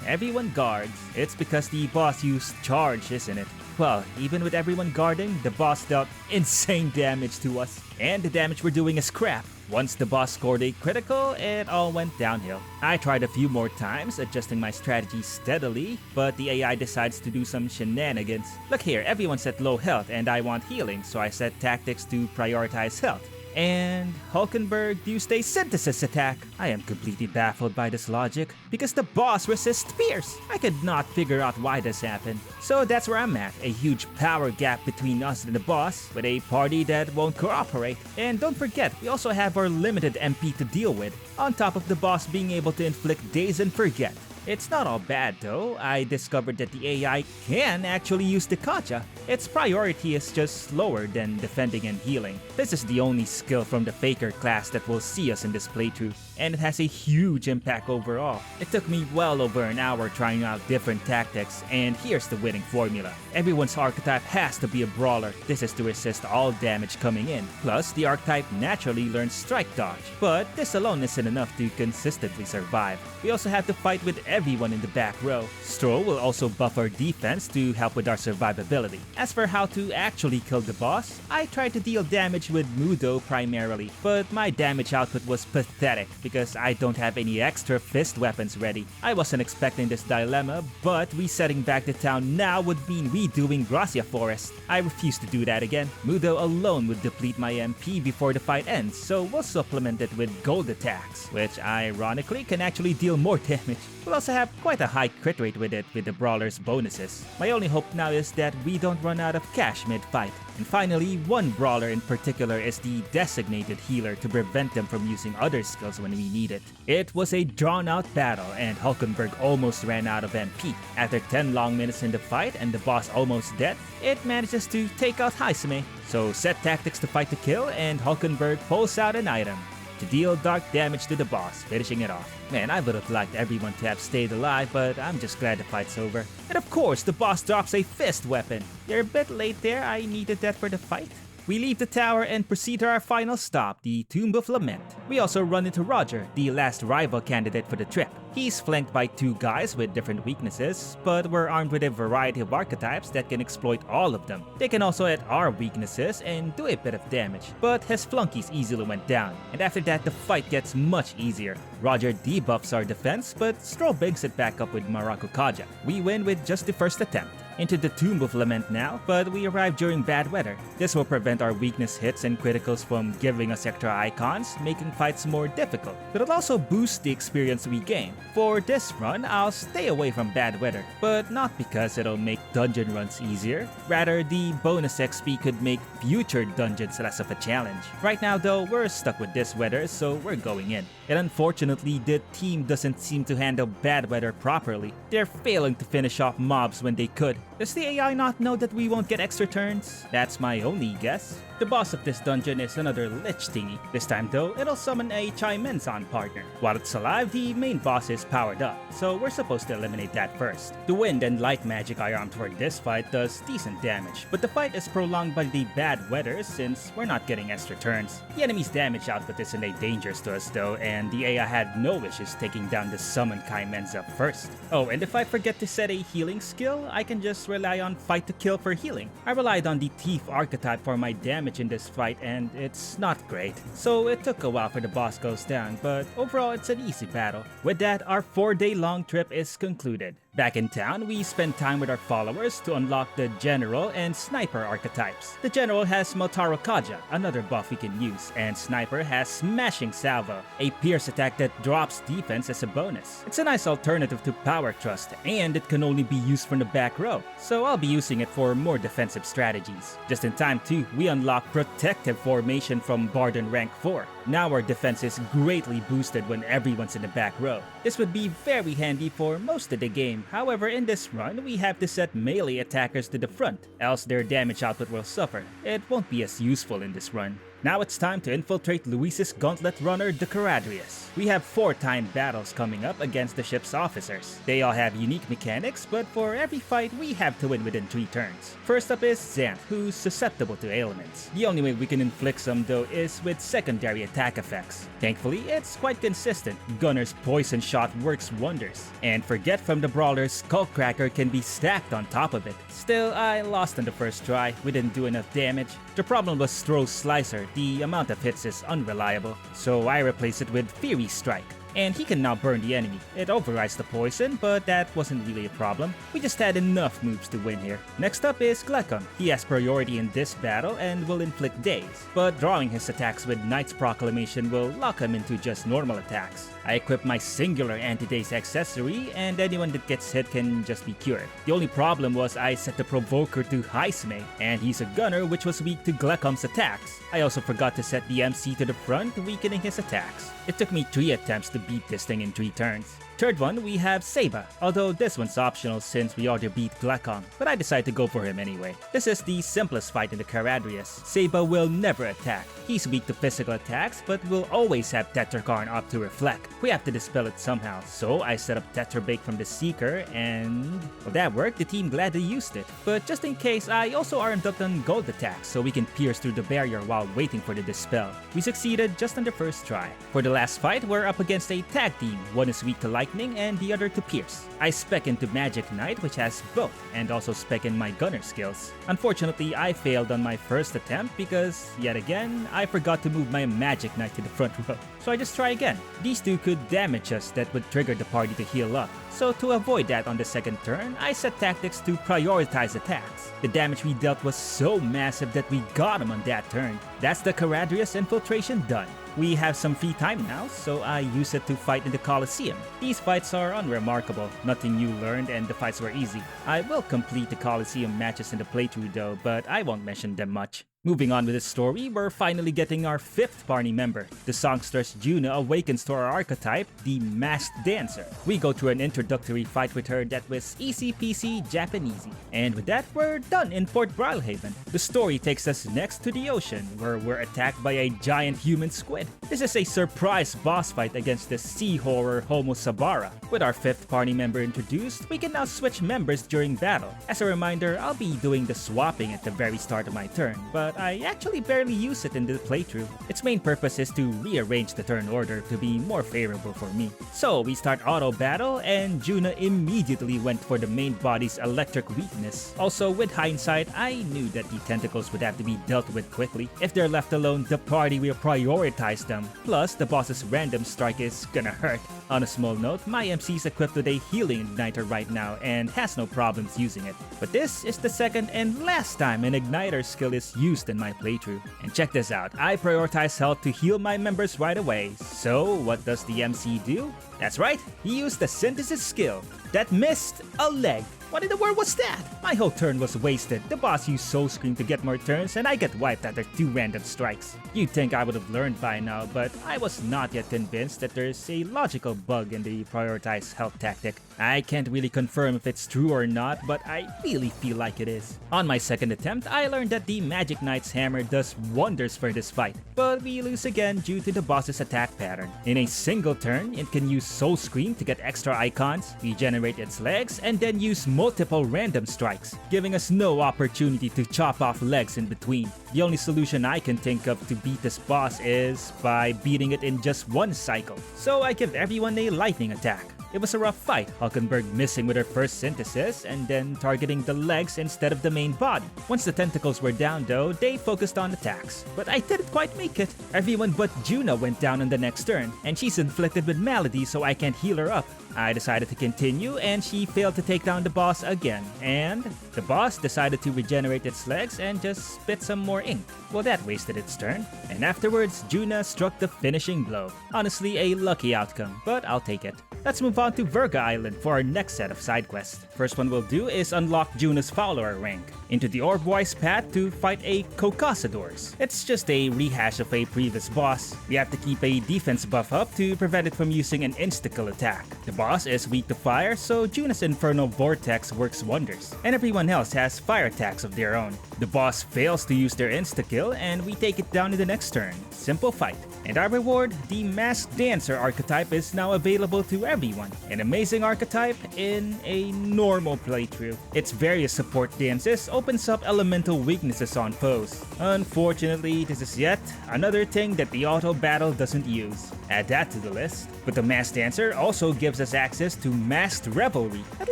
everyone guards. It's because the boss used charge, isn't it? Well, even with everyone guarding, the boss dealt insane damage to us. And the damage we're doing is crap. Once the boss scored a critical, it all went downhill. I tried a few more times, adjusting my strategy steadily, but the AI decides to do some shenanigans. Look here, everyone's at low health and I want healing, so I set tactics to prioritize health. And Hulkenberg used a synthesis attack. I am completely baffled by this logic, because the boss resists Pierce. I could not figure out why this happened. So that's where I'm at, a huge power gap between us and the boss, with a party that won't cooperate. And don't forget, we also have our limited MP to deal with, on top of the boss being able to inflict daze and forget. It's not all bad though. I discovered that the AI can actually use the Kaja. Its priority is just slower than defending and healing. This is the only skill from the Faker class that will see us in this playthrough, and it has a huge impact overall. It took me well over an hour trying out different tactics, and here's the winning formula. Everyone's archetype has to be a brawler. This is to resist all damage coming in. Plus, the archetype naturally learns strike dodge, but this alone isn't enough to consistently survive. We also have to fight with everyone in the back row. Stroh will also buff our defense to help with our survivability. As for how to actually kill the boss, I tried to deal damage with Mudo primarily, but my damage output was pathetic because I don't have any extra fist weapons ready. I wasn't expecting this dilemma, but resetting back to town now would mean redoing Gracia Forest. I refuse to do that again. Mudo alone would deplete my MP before the fight ends, so we'll supplement it with gold attacks, which ironically can actually deal more damage. We'll also also have quite a high crit rate with it with the brawler's bonuses. My only hope now is that we don't run out of cash mid-fight. And finally, one brawler in particular is the designated healer to prevent them from using other skills when we need it. It was a drawn-out battle and Hulkenberg almost ran out of MP. After 10 long minutes in the fight and the boss almost dead, it manages to take out Heismay. So set tactics to fight the kill and Hulkenberg pulls out an item to deal dark damage to the boss, finishing it off. Man, I would have liked everyone to have stayed alive, but I'm just glad the fight's over. And of course, the boss drops a fist weapon. You're a bit late there, I needed that for the fight. We leave the tower and proceed to our final stop, the Tomb of Lament. We also run into Roger, the last rival candidate for the trip. He's flanked by two guys with different weaknesses, but we're armed with a variety of archetypes that can exploit all of them. They can also hit our weaknesses and do a bit of damage, but his flunkies easily went down, and after that the fight gets much easier. Roger debuffs our defense, but Stroll bigs it back up with Margo Kaja. We win with just the first attempt. Into the Tomb of Lament now, but we arrive during bad weather. This will prevent our weakness hits and criticals from giving us extra icons, making fights more difficult. But it'll also boost the experience we gain. For this run, I'll stay away from bad weather, but not because it'll make dungeon runs easier. Rather, the bonus XP could make future dungeons less of a challenge. Right now though, we're stuck with this weather, so we're going in. And unfortunately, the team doesn't seem to handle bad weather properly. They're failing to finish off mobs when they could. Does the AI not know that we won't get extra turns? That's my only guess. The boss of this dungeon is another lich thingy. This time though, it'll summon a Chimenzon partner. While it's alive, the main boss is powered up, so we're supposed to eliminate that first. The wind and light magic I armed for this fight does decent damage, but the fight is prolonged by the bad weather since we're not getting extra turns. The enemy's damage output isn't a dangerous to us though, and the AI had no issues taking down the summoned Chimenza first. Oh, and if I forget to set a healing skill, I can just rely on fight to kill for healing. I relied on the thief archetype for my damage in this fight and it's not great. So it took a while for the boss goes down, but overall it's an easy battle. With that, our 4-day long trip is concluded. Back in town, we spend time with our followers to unlock the General and Sniper archetypes. The General has Motaro Kaja, another buff we can use, and Sniper has Smashing Salvo, a pierce attack that drops defense as a bonus. It's a nice alternative to Power Thrust, and it can only be used from the back row, so I'll be using it for more defensive strategies. Just in time too, we unlock Protective Formation from Barden rank 4. Now our defense is greatly boosted when everyone's in the back row. This would be very handy for most of the game. However, in this run, we have to set melee attackers to the front, else their damage output will suffer. It won't be as useful in this run. Now it's time to infiltrate Luis's gauntlet runner, the Charadrius. We have 4 timed battles coming up against the ship's officers. They all have unique mechanics, but for every fight, we have to win within 3 turns. First up is Xanth, who's susceptible to ailments. The only way we can inflict some though is with secondary attack effects. Thankfully, it's quite consistent. Gunner's poison shot works wonders. And forget from the brawler, Skullcracker can be stacked on top of it. Still, I lost on the first try. We didn't do enough damage. The problem was Throw Slicer. The amount of hits is unreliable, so I replaced it with Fury Strike. And he can now burn the enemy. It overrides the poison, but that wasn't really a problem. We just had enough moves to win here. Next up is Glekon. He has priority in this battle and will inflict daze, but drawing his attacks with Knight's Proclamation will lock him into just normal attacks. I equip my singular anti-daze accessory, and anyone that gets hit can just be cured. The only problem was I set the provoker to Heismay, and he's a gunner which was weak to Glekom's attacks. I also forgot to set the MC to the front, weakening his attacks. It took me 3 attempts to beat this thing in 3 turns. Third one, we have Seba, although this one's optional since we already beat Glekon, but I decided to go for him anyway. This is the simplest fight in the Charadrius. Seba will never attack. He's weak to physical attacks, but will always have Tetrakarn up to reflect. We have to dispel it somehow, so I set up Tetrabake from the Seeker, and well, that worked. The team gladly used it. But just in case, I also armed up on gold attacks so we can pierce through the barrier while waiting for the dispel. We succeeded just on the first try. For the last fight, we're up against a tag team. One is weak to lightning and the other to pierce. I spec into Magic Knight, which has both, and also spec in my gunner skills. Unfortunately, I failed on my first attempt because, yet again, I forgot to move my Magic Knight to the front row. So I just try again. These two could damage us that would trigger the party to heal up. so to avoid that on the second turn, I set tactics to prioritize attacks. The damage we dealt was so massive that we got him on that turn. That's the Charadrius infiltration done. We have some free time now, so I use it to fight in the Colosseum. These fights are unremarkable, nothing new learned, and the fights were easy. I will complete the Colosseum matches in the playthrough though, but I won't mention them much. Moving on with the story, we're finally getting our 5th party member. The songstress Juna awakens to our archetype, the Masked Dancer. We go through an introductory fight with her that was easy peasy Japanesey. And with that, we're done in Port Brilehaven. The story takes us next to the ocean, where we're attacked by a giant human squid. This is a surprise boss fight against the sea horror Homo Avadis. With our 5th party member introduced, we can now switch members during battle. As a reminder, I'll be doing the swapping at the very start of my turn, but I actually barely use it in the playthrough. Its main purpose is to rearrange the turn order to be more favorable for me. So we start auto battle, and Juna immediately went for the main body's electric weakness. Also, with hindsight, I knew that the tentacles would have to be dealt with quickly. If they're left alone, the party will prioritize them. Plus, the boss's random strike is gonna hurt. On a small note, my MC is equipped with a healing igniter right now and has no problems using it. But this is the second and last time an igniter skill is used in my playthrough. And check this out, I prioritize health to heal my members right away. So what does the MC do? That's right, he used the synthesis skill that missed a leg. What in the world was that? My whole turn was wasted. The boss used Soul Scream to get more turns and I get wiped after 2 random strikes. You'd think I would have learned by now, but I was not yet convinced that there's a logical bug in the prioritized health tactic. I can't really confirm if it's true or not, but I really feel like it is. On my second attempt, I learned that the Magic Knight's hammer does wonders for this fight, but we lose again due to the boss's attack pattern. In a single turn, it can use Soul Scream to get extra icons, regenerate its legs, and then use multiple random strikes, giving us no opportunity to chop off legs in between. The only solution I can think of to beat this boss is by beating it in just one cycle. So I give everyone a lightning attack. It was a rough fight, Hulkenberg missing with her first synthesis and then targeting the legs instead of the main body. Once the tentacles were down though, they focused on attacks. But I didn't quite make it. Everyone but Juna went down on the next turn, and she's inflicted with malady so I can't heal her up. I decided to continue and she failed to take down the boss again, and the boss decided to regenerate its legs and just spit some more ink. Well, that wasted its turn, and afterwards Juna struck the finishing blow. Honestly, a lucky outcome, but I'll take it. Let's move on to Verga Island for our next set of side quests. First one we'll do is unlock Juna's follower rank into the Orbwise path to fight a Cocasadors. It's just a rehash of a previous boss. We have to keep a defense buff up to prevent it from using an insta-kill attack. The boss is weak to fire, so Juna's Infernal Vortex works wonders, and everyone else has fire attacks of their own. The boss fails to use their insta-kill, and we take it down in the next turn. Simple fight. And our reward, the Masked Dancer archetype, is now available to everyone. An amazing archetype in a normal playthrough. Its various support dances opens up elemental weaknesses on foes. Unfortunately, this is yet another thing that the auto battle doesn't use. Add that to the list. But the Masked Dancer also gives us access to Masked Revelry. At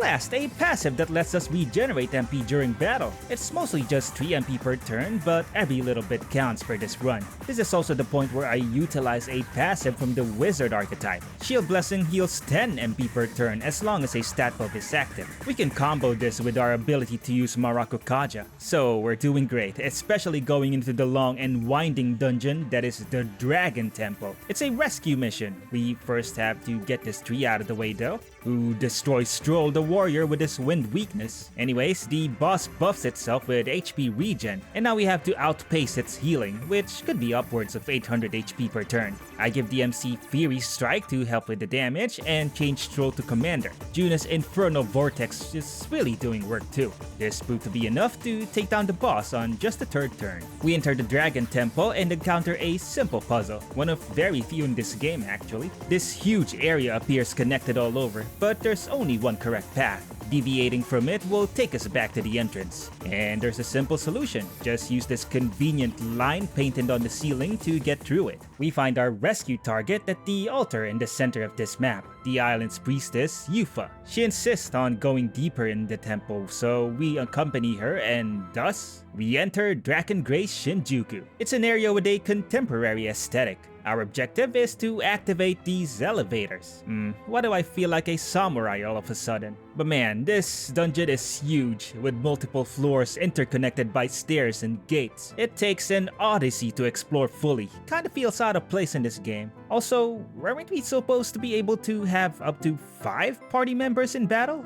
last, a passive that lets us regenerate MP during battle. It's mostly just 3 MP per turn, but every little bit counts for this run. This is also the point where I utilize a passive from the Wizard archetype. Shield Blessing heals 10 MP per turn as long as a stat buff is active. We can combo this with our ability to use Marakukaja. So we're doing great, especially going into the long and winding dungeon that is the Dragon Temple. It's a rescue mission. We first have to get this tree out of the way though, who destroys Stroll the warrior with his wind weakness. Anyways, the boss buffs itself with HP regen, and now we have to outpace its healing, which could be upwards of 800 HP per turn. I give the MC Fury Strike to help with the damage and change Stroll to Commander. Juna's Infernal Vortex is really doing work too. This proved to be enough to take down the boss on just the 3rd turn. We enter the Dragon Temple and encounter a simple puzzle, one of very few in this game actually. This huge area appears connected all over, but there's only one correct path. Deviating from it will take us back to the entrance. And there's a simple solution. Just use this convenient line painted on the ceiling to get through it. We find our rescue target at the altar in the center of this map, the island's priestess, Yufa. She insists on going deeper in the temple, so we accompany her and thus, we enter Draken Grace Shinjuku. It's an area with a contemporary aesthetic. Our objective is to activate these elevators. Why do I feel like a samurai all of a sudden? But man, this dungeon is huge, with multiple floors interconnected by stairs and gates. It takes an odyssey to explore fully. Kinda feels out of place in this game. Also, weren't we supposed to be able to have up to 5 party members in battle?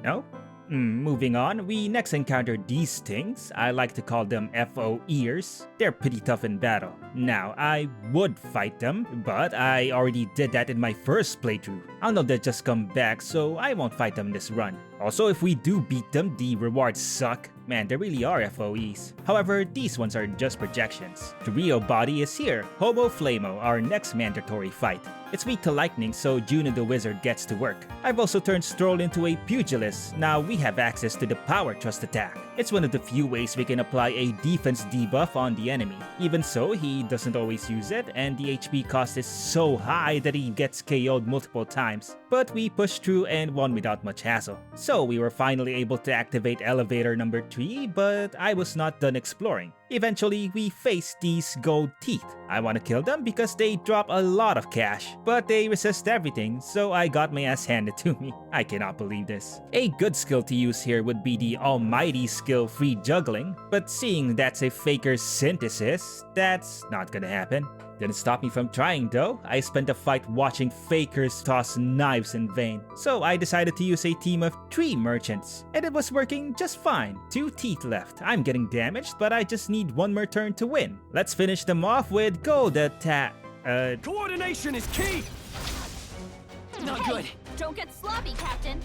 No? Moving on, we next encounter these things. I like to call them FO ears. They're pretty tough in battle. Now, I would fight them, but I already did that in my first playthrough. I know they'll just come back, so I won't fight them this run. Also, if we do beat them, the rewards suck. Man, they really are FOEs. However, these ones are just projections. The real body is here, Homo Flamo, our next mandatory fight. It's weak to lightning, so Juno the Wizard gets to work. I've also turned Stroll into a pugilist. Now we have access to the Power Thrust attack. It's one of the few ways we can apply a defense debuff on the enemy. Even so, he doesn't always use it, and the HP cost is so high that he gets KO'd multiple times. But we pushed through and won without much hassle. So we were finally able to activate elevator number 3, but I was not done exploring. Eventually, we faced these gold teeth. I want to kill them because they drop a lot of cash, but they resist everything, so I got my ass handed to me. I cannot believe this. A good skill to use here would be the almighty skill free juggling, but seeing that's a faker's synthesis, that's not gonna happen. Didn't stop me from trying though. I spent a fight watching fakers toss knives in vain. So I decided to use a team of 3 merchants, and it was working just fine. 2 teeth left. I'm getting damaged, but I just need 1 more turn to win. Let's finish them off with gold attack. Coordination is key! Not good. Don't get sloppy, Captain.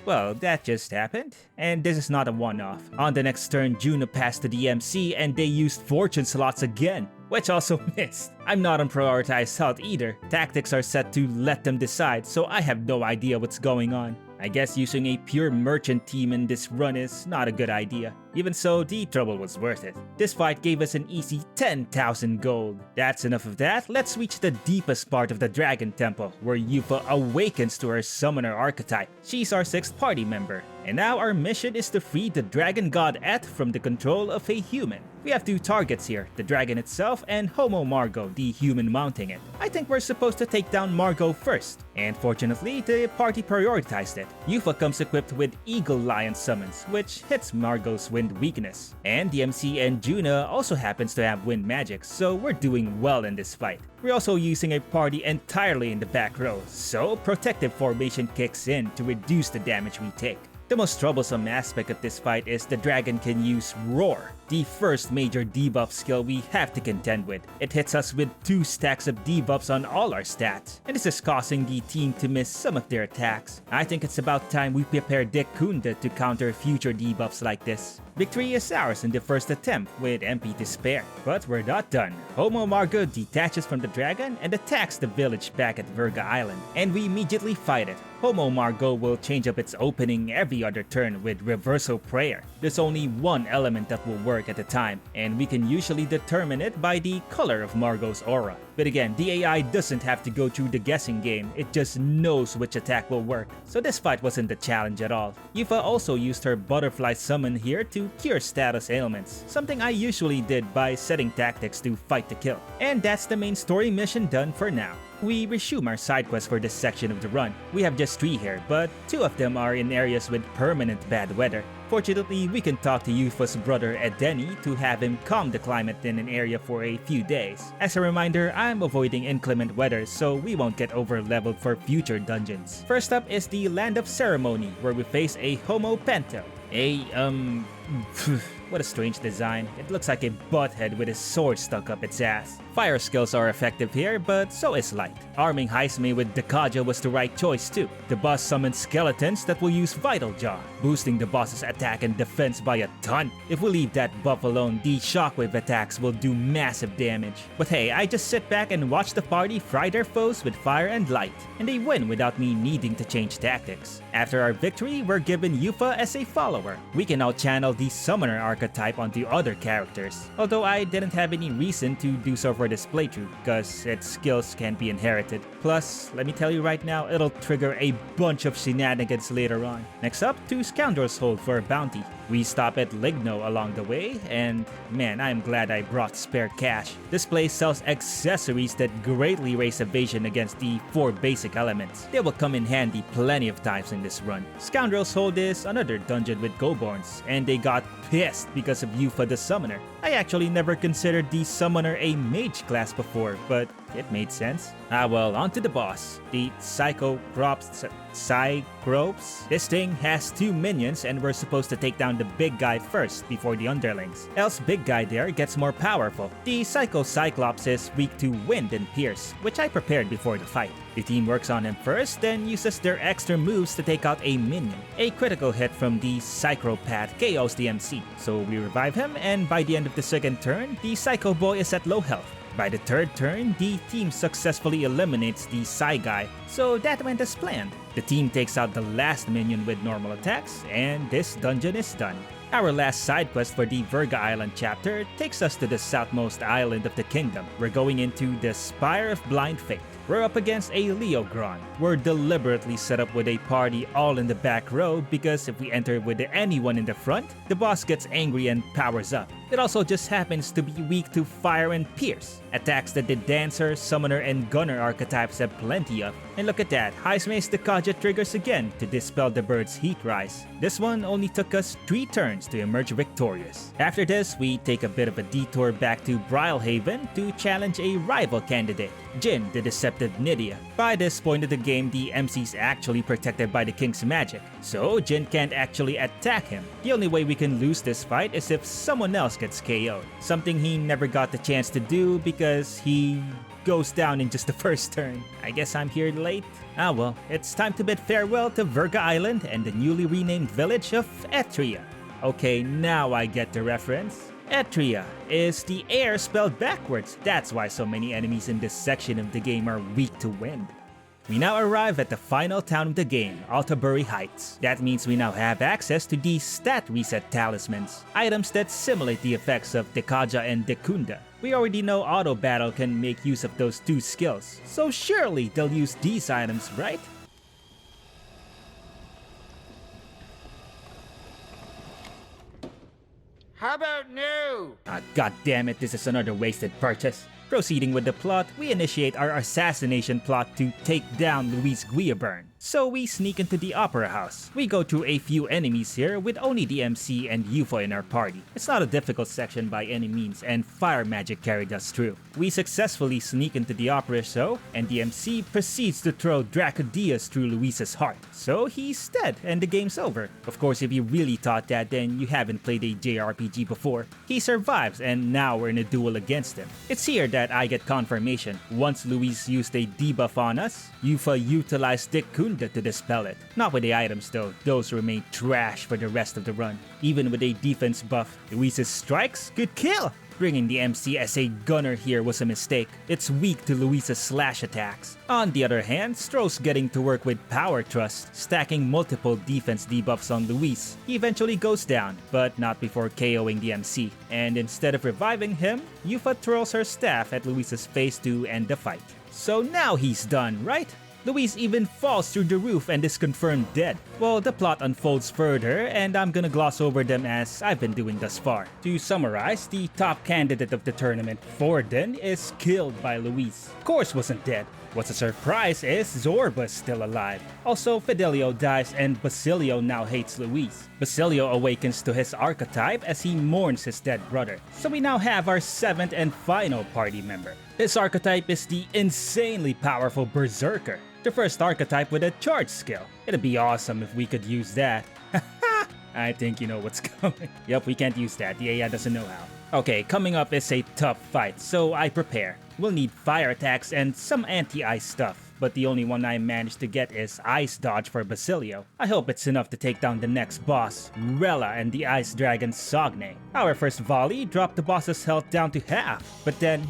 Well, that just happened, and this is not a one-off. On the next turn, Juno passed to the MC and they used fortune slots again, which also missed. I'm not on prioritized health either. Tactics are set to let them decide, so I have no idea what's going on. I guess using a pure merchant team in this run is not a good idea. Even so, the trouble was worth it. This fight gave us an easy 10,000 gold. That's enough of that, let's reach the deepest part of the Dragon Temple, where Yufa awakens to her summoner archetype. She's our 6th party member. And now our mission is to free the dragon god Et from the control of a human. We have 2 targets here, the dragon itself and Homo Margo, the human mounting it. I think we're supposed to take down Margo first, and fortunately the party prioritized it. Yufa comes equipped with Eagle Lion summons, which hits Margo's wind weakness. And the MC and Juna also happens to have wind magic, so we're doing well in this fight. We're also using a party entirely in the back row, so protective formation kicks in to reduce the damage we take. The most troublesome aspect of this fight is the dragon can use Roar, the first major debuff skill we have to contend with. It hits us with 2 stacks of debuffs on all our stats, and this is causing the team to miss some of their attacks. I think it's about time we prepare Dekunda to counter future debuffs like this. Victory is ours in the first attempt with MP to spare. But we're not done. Homo Margo detaches from the dragon and attacks the village back at Verga Island, and we immediately fight it. Homo Margo will change up its opening every other turn with Reversal Prayer. There's only 1 element that will work at a time, and we can usually determine it by the color of Margo's aura. But again, the AI doesn't have to go through the guessing game, it just knows which attack will work. So this fight wasn't a challenge at all. Yufa also used her butterfly summon here to cure status ailments, something I usually did by setting tactics to fight to kill. And that's the main story mission done for now. We resume our side quest for this section of the run. We have just 3 here, but 2 of them are in areas with permanent bad weather. Fortunately, we can talk to Yufa's brother Edeni to have him calm the climate in an area for a few days. As a reminder, I'm avoiding inclement weather so we won't get over-leveled for future dungeons. First up is the Land of Ceremony, where we face a Homo Pento. What a strange design. It looks like a butthead with a sword stuck up its ass. Fire skills are effective here, but so is light. Arming Heismay with Dekaja was the right choice too. The boss summons skeletons that will use Vital Jaw, boosting the boss's attack and defense by a ton. If we leave that buff alone, the shockwave attacks will do massive damage. But hey, I just sit back and watch the party fry their foes with fire and light, and they win without me needing to change tactics. After our victory, we're given Yufa as a follower. We can now channel the summoner archetype onto other characters, although I didn't have any reason to do so for this playthrough, because its skills can be inherited. Plus, let me tell you right now, it'll trigger a bunch of shenanigans later on. Next up, 2 scoundrels hold for a bounty. We stop at Ligno along the way, and man, I'm glad I brought spare cash. This place sells accessories that greatly raise evasion against the 4 basic elements. They will come in handy plenty of times in this run. Scoundrels hold is another dungeon with Goborns, and they got pissed because of Yufa the Summoner. I actually never considered the Summoner a mage class before, but it made sense. Well, on to the boss. The Psychropes. This thing has 2 minions and we're supposed to take down the big guy first before the underlings. Else big guy there gets more powerful. The Cyclops is weak to wind and pierce, which I prepared before the fight. The team works on him first, then uses their extra moves to take out a minion. A critical hit from the Psychopath KOs the MC, so we revive him, and by the end of the second turn, the Psycho Boy is at low health. By the third turn, the team successfully eliminates the Psy Guy, so that went as planned. The team takes out the last minion with normal attacks, and this dungeon is done. Our last side quest for the Verga Island chapter takes us to the southmost island of the kingdom. We're going into the Spire of Blind Fate. We're up against a Leogron. We're deliberately set up with a party all in the back row because if we enter with anyone in the front, the boss gets angry and powers up. It also just happens to be weak to fire and pierce, attacks that the Dancer, Summoner, and Gunner archetypes have plenty of. And look at that, Heismay's Dekaja triggers again to dispel the bird's heat rise. This one only took us 3 turns to emerge victorious. After this, we take a bit of a detour back to Brilehaven to challenge a rival candidate, Jin the Deceptive Nydia. By this point of the game, the MC is actually protected by the King's magic, so Jin can't actually attack him. The only way we can lose this fight is if someone else gets KO'd, something he never got the chance to do because he goes down in just the first turn. I guess I'm here late. Well, it's time to bid farewell to Verga Island and the newly renamed village of Etria. Okay, now I get the reference. Etria is the air spelled backwards. That's why so many enemies in this section of the game are weak to wind. We now arrive at the final town of the game, Altabury Heights. That means we now have access to these stat reset talismans, items that simulate the effects of Dekaja and Dekunda. We already know Auto Battle can make use of those 2 skills, so surely they'll use these items, right? How about new? God damn it, this is another wasted purchase. Proceeding with the plot, we initiate our assassination plot to take down Louise Guillaburn. So we sneak into the Opera House. We go through a few enemies here with only the MC and UFO in our party. It's not a difficult section by any means, and fire magic carried us through. We successfully sneak into the opera show, and the MC proceeds to throw Dracodius through Luis's heart. So he's dead, and the game's over. Of course, if you really thought that, then you haven't played a JRPG before. He survives, and now we're in a duel against him. It's here that I get confirmation. Once Luis used a debuff on us, Yufa utilized Dekunda to dispel it. Not with the items though, those remain trash for the rest of the run. Even with a defense buff, Luis's strikes could kill! Bringing the MC as a gunner here was a mistake. It's weak to Luis's slash attacks. On the other hand, Stroh's getting to work with Power Thrust, stacking multiple defense debuffs on Luis. He eventually goes down, but not before KOing the MC. And instead of reviving him, Yufa throws her staff at Luis's face to end the fight. So now he's done, right? Luis even falls through the roof and is confirmed dead. Well, the plot unfolds further, and I'm gonna gloss over them as I've been doing thus far. To summarize, the top candidate of the tournament, Forden, is killed by Luis. Of course wasn't dead. What's a surprise is Zorba's still alive. Also, Fidelio dies and Basilio now hates Luis. Basilio awakens to his archetype as he mourns his dead brother. So we now have our 7th and final party member. His archetype is the insanely powerful Berserker, the first archetype with a charge skill. It'd be awesome if we could use that. I think you know what's coming. Yep, we can't use that, the AI doesn't know how. Okay, coming up is a tough fight, so I prepare. We'll need fire attacks and some anti-ice stuff, but the only one I managed to get is Ice Dodge for Basilio. I hope it's enough to take down the next boss, Rella and the Ice Dragon Sogne. Our first volley dropped the boss's health down to half, but then...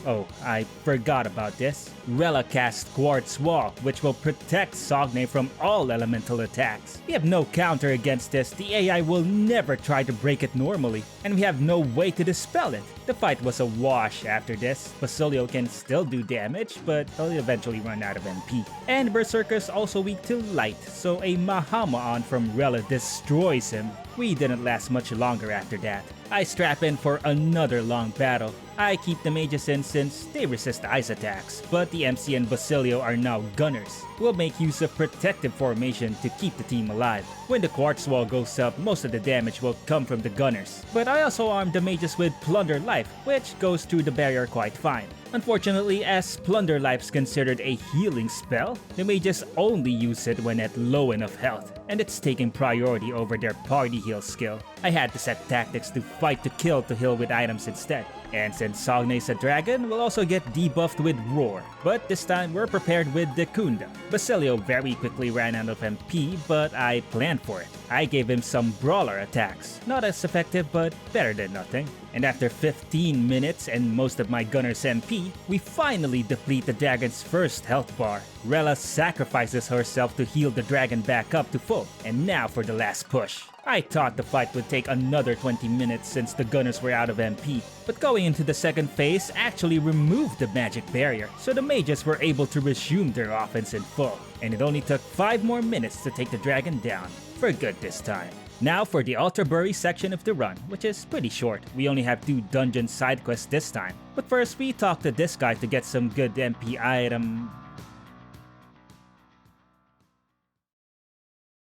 Oh, I forgot about this. Rella casts Quartz Wall, which will protect Sogne from all elemental attacks. We have no counter against this, the AI will never try to break it normally, and we have no way to dispel it. The fight was a wash after this. Basilio can still do damage, but he'll eventually run out of MP. And Berserker's also weak to light, so a Mahama'an from Rella destroys him. We didn't last much longer after that. I strap in for another long battle. I keep the mages in since they resist ice attacks, but the MC and Basilio are now gunners. We'll make use of protective formation to keep the team alive. When the quartz wall goes up, most of the damage will come from the gunners. But I also arm the mages with Plunder Life, which goes through the barrier quite fine. Unfortunately, as Plunder Life's considered a healing spell, the mages only use it when at low enough health, and it's taking priority over their party heal skill. I had to set tactics to fight to kill to heal with items instead. And since Sogne's a dragon, we'll also get debuffed with Roar, but this time we're prepared with Dekunda. Basilio very quickly ran out of MP, but I planned for it. I gave him some brawler attacks, not as effective but better than nothing. And after 15 minutes and most of my gunner's MP, we finally deplete the dragon's first health bar. Rella sacrifices herself to heal the dragon back up to full, and now for the last push. I thought the fight would take another 20 minutes since the gunners were out of MP, but going into the second phase actually removed the magic barrier, so the mages were able to resume their offense in full, and it only took 5 more minutes to take the dragon down, for good this time. Now for the Altar Bury section of the run, which is pretty short. We only have 2 dungeon side quests this time, but first we talk to this guy to get some good MP item.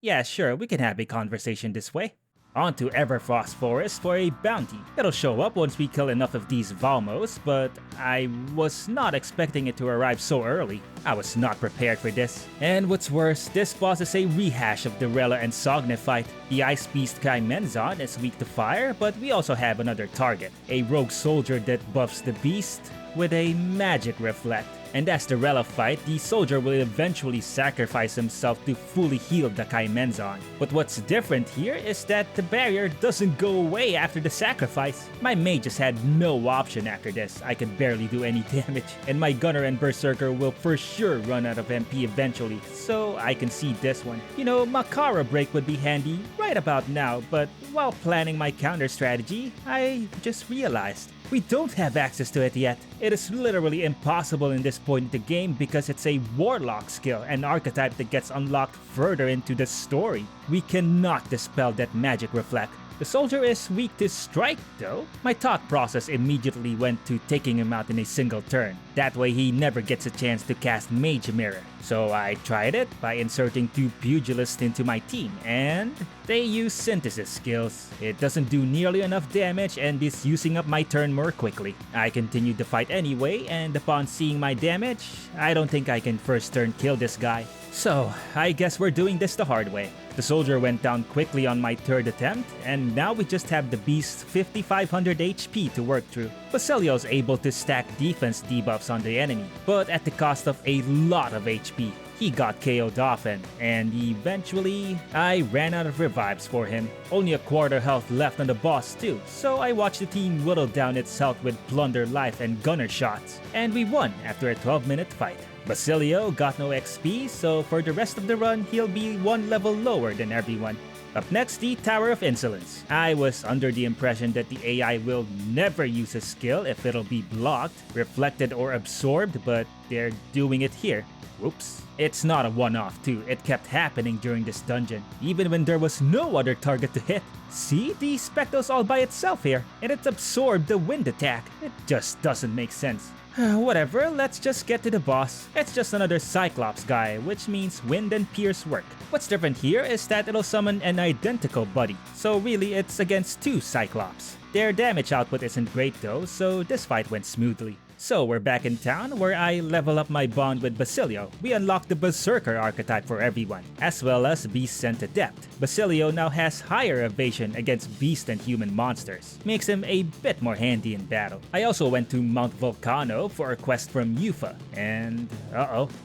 Yeah, sure, we can have a conversation this way. On to Everfrost Forest for a bounty. It'll show up once we kill enough of these Valmos, but I was not expecting it to arrive so early. I was not prepared for this. And what's worse, this boss is a rehash of the Rella and Sogne fight. The Ice Beast Kaimenzon is weak to fire, but we also have another target. A rogue soldier that buffs the beast with a magic reflect. And as the Rella fight, the soldier will eventually sacrifice himself to fully heal the Kaimenzon. But what's different here is that the barrier doesn't go away after the sacrifice. My mages had no option after this, I could barely do any damage. And my gunner and berserker will for sure run out of MP eventually, so I can see this one. You know, Makara Break would be handy right about now, but while planning my counter strategy, I just realized we don't have access to it yet. It is literally impossible in this point in the game because it's a warlock skill, an archetype that gets unlocked further into the story. We cannot dispel that magic reflect. The soldier is weak to strike though. My thought process immediately went to taking him out in a single turn. That way he never gets a chance to cast Mage Mirror. So I tried it by inserting 2 pugilists into my team, and they use synthesis skills. It doesn't do nearly enough damage and is using up my turn more quickly. I continued the fight anyway, and upon seeing my damage, I don't think I can first turn kill this guy. So, I guess we're doing this the hard way. The soldier went down quickly on my 3rd attempt, and now we just have the beast's 5500 HP to work through. Basilio's able to stack defense debuffs on the enemy, but at the cost of a lot of HP. He got KO'd often, and eventually, I ran out of revives for him. Only a quarter health left on the boss too, so I watched the team whittle down its health with Plunder Life and Gunner shots, and we won after a 12-minute fight. Basilio got no XP, so for the rest of the run, he'll be 1 level lower than everyone. Up next, the Tower of Insolence. I was under the impression that the AI will never use a skill if it'll be blocked, reflected, or absorbed, but they're doing it here. Whoops. It's not a one-off too, it kept happening during this dungeon, even when there was no other target to hit. See, the Spectre's all by itself here, and it absorbed the wind attack. It just doesn't make sense. Whatever, let's just get to the boss. It's just another Cyclops guy, which means wind and pierce work. What's different here is that it'll summon an identical buddy, so really it's against 2 Cyclops. Their damage output isn't great though, so this fight went smoothly. So we're back in town where I level up my bond with Basilio. We unlock the Berserker archetype for everyone, as well as Beast Scent Adept. Basilio now has higher evasion against beast and human monsters. Makes him a bit more handy in battle. I also went to Mount Volcano for a quest from Yufa, and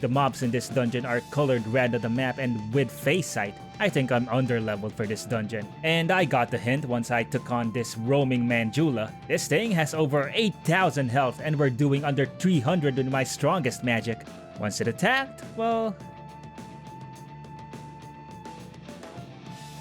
the mobs in this dungeon are colored red on the map and with face sight. I think I'm underleveled for this dungeon. And I got the hint once I took on this roaming Manjula. This thing has over 8,000 health and we're doing under 300 with my strongest magic. Once it attacked, well...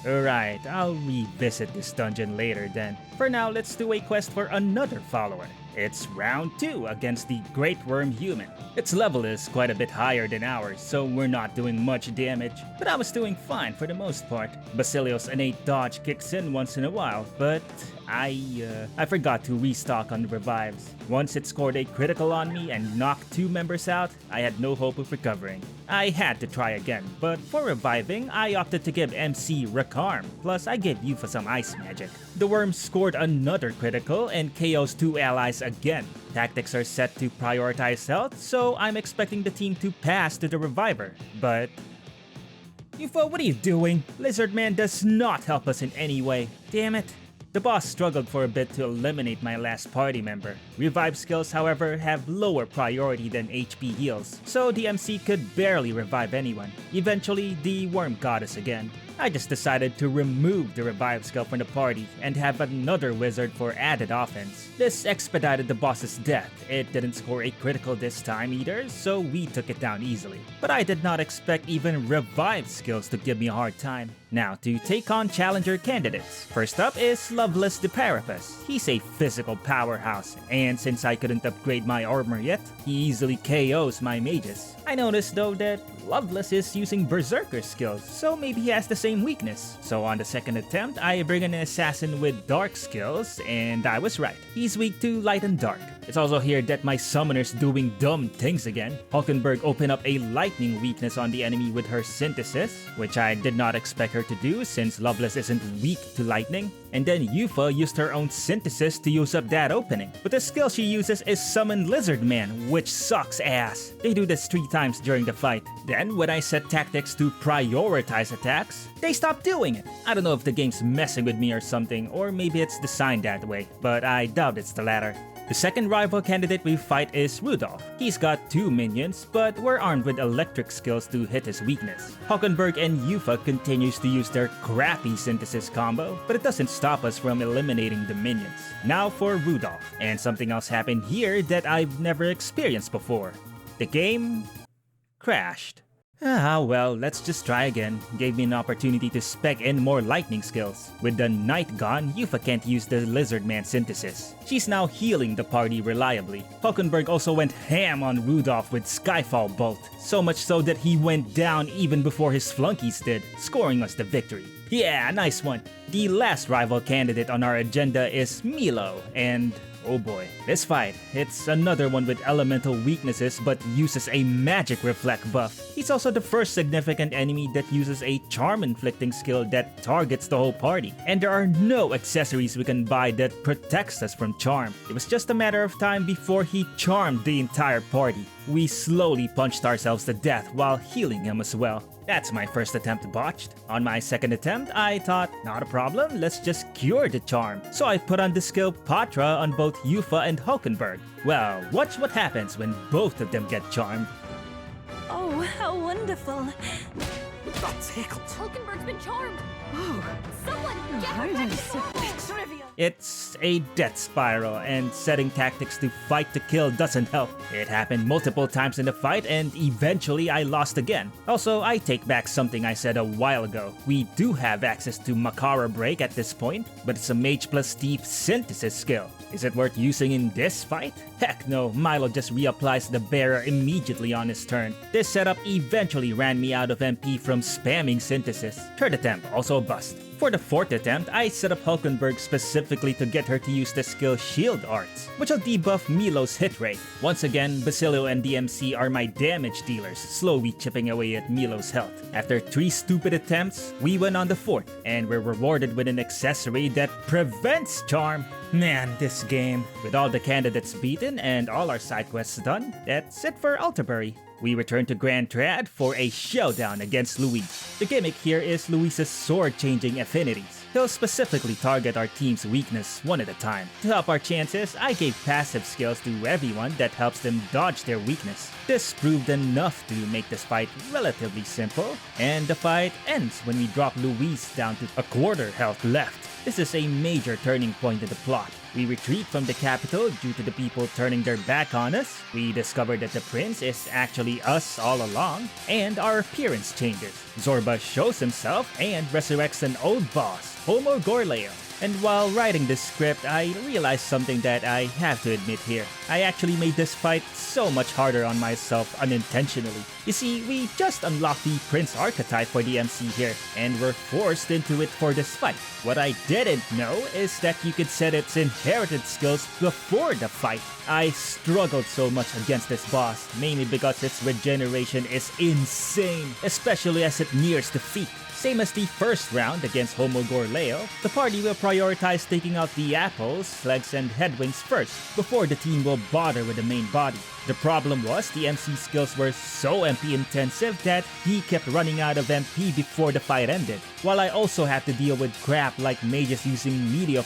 Alright, I'll revisit this dungeon later then. For now, let's do a quest for another follower. It's round 2 against the Great Worm Human. Its level is quite a bit higher than ours, so we're not doing much damage, but I was doing fine for the most part. Basilio's innate dodge kicks in once in a while, but I forgot to restock on the revives. Once it scored a critical on me and knocked 2 members out, I had no hope of recovering. I had to try again, but for reviving, I opted to give MC Recarm, plus I gave Yufa some ice magic. The worm scored another critical and KOs 2 allies again. Tactics are set to prioritize health, so I'm expecting the team to pass to the reviver, but... Yufa, what are you doing? Lizardman does not help us in any way. Damn it. The boss struggled for a bit to eliminate my last party member. Revive skills, however, have lower priority than HP heals, so the MC could barely revive anyone. Eventually, the worm got us again. I just decided to remove the revive skill from the party and have another wizard for added offense. This expedited the boss's death. It didn't score a critical this time either, so we took it down easily. But I did not expect even revive skills to give me a hard time. Now, to take on challenger candidates. First up is Loveless the Parapus. He's a physical powerhouse, and since I couldn't upgrade my armor yet, he easily KOs my mages. I noticed though that Loveless is using Berserker skills, so maybe he has the same weakness. So on the second attempt, I bring in an assassin with dark skills, and I was right. He's weak to light and dark. It's also here that my summoner's doing dumb things again. Hulkenberg opened up a lightning weakness on the enemy with her synthesis, which I did not expect her to do since Loveless isn't weak to lightning. And then Yufa used her own synthesis to use up that opening. But the skill she uses is Summon Lizardman, which sucks ass. They do this 3 times during the fight. Then when I set tactics to prioritize attacks, they stop doing it. I don't know if the game's messing with me or something, or maybe it's designed that way, but I doubt it's the latter. The second rival candidate we fight is Rudolph. He's got 2 minions, but we're armed with electric skills to hit his weakness. Hulkenberg and Yufa continues to use their crappy synthesis combo, but it doesn't stop us from eliminating the minions. Now for Rudolph, and something else happened here that I've never experienced before. The game crashed. Ah well, let's just try again. Gave me an opportunity to spec in more lightning skills. With the night gone, Yufa can't use the Lizardman synthesis. She's now healing the party reliably. Hulkenberg also went ham on Rudolph with Skyfall Bolt, so much so that he went down even before his flunkies did, scoring us the victory. Yeah, nice one. The last rival candidate on our agenda is Milo, and oh boy, this fight, it's another one with elemental weaknesses but uses a magic reflect buff. He's also the first significant enemy that uses a charm inflicting skill that targets the whole party. And there are no accessories we can buy that protects us from charm. It was just a matter of time before he charmed the entire party. We slowly punched ourselves to death while healing him as well. That's my first attempt botched. On my second attempt, I thought, not a problem, let's just cure the charm. So I put on the skill Patra on both Yufa and Hulkenberg. Well, watch what happens when both of them get charmed. Oh, how wonderful. Got tickled. Hulkenberg's been charmed. Oh, Someone get how her back nice. to normal. Trivia. It's a death spiral, and setting tactics to fight to kill doesn't help. It happened multiple times in the fight, and eventually I lost again. Also, I take back something I said a while ago. We do have access to Makara Break at this point, but it's a Mage plus Thief synthesis skill. Is it worth using in this fight? Heck no, Milo just reapplies the bearer immediately on his turn. This setup eventually ran me out of MP from spamming synthesis. Third attempt, also a bust. For the fourth attempt, I set up Hulkenberg specifically to get her to use the skill Shield Arts, which will debuff Milo's hit rate. Once again, Basilio and DMC are my damage dealers, slowly chipping away at Milo's health. After 3 stupid attempts, we went on the 4th, and we're rewarded with an accessory that prevents charm. Man, this game. With all the candidates beaten and all our side quests done, that's it for Alterbury. We return to Grand Trad for a showdown against Louise. The gimmick here is Louise's sword-changing affinities. He'll specifically target our team's weakness one at a time. To help our chances, I gave passive skills to everyone that helps them dodge their weakness. This proved enough to make this fight relatively simple, and the fight ends when we drop Luis down to a quarter health left. This is a major turning point in the plot. We retreat from the capital due to the people turning their back on us. We discover that the prince is actually us all along, and our appearance changes. Zorba shows himself and resurrects an old boss, Homo Avadis. And while writing this script, I realized something that I have to admit here. I actually made this fight so much harder on myself unintentionally. You see, we just unlocked the Prince archetype for the MC here, and were forced into it for this fight. What I didn't know is that you could set its inherited skills before the fight. I struggled so much against this boss, mainly because its regeneration is insane, especially as it nears defeat. Same as the first round against Homo Avadis, the party will prioritize taking out the apples, legs, and headwings first, before the team will bother with the main body. The problem was the MC skills were so MP intensive that he kept running out of MP before the fight ended, while I also had to deal with crap like mages using Meteor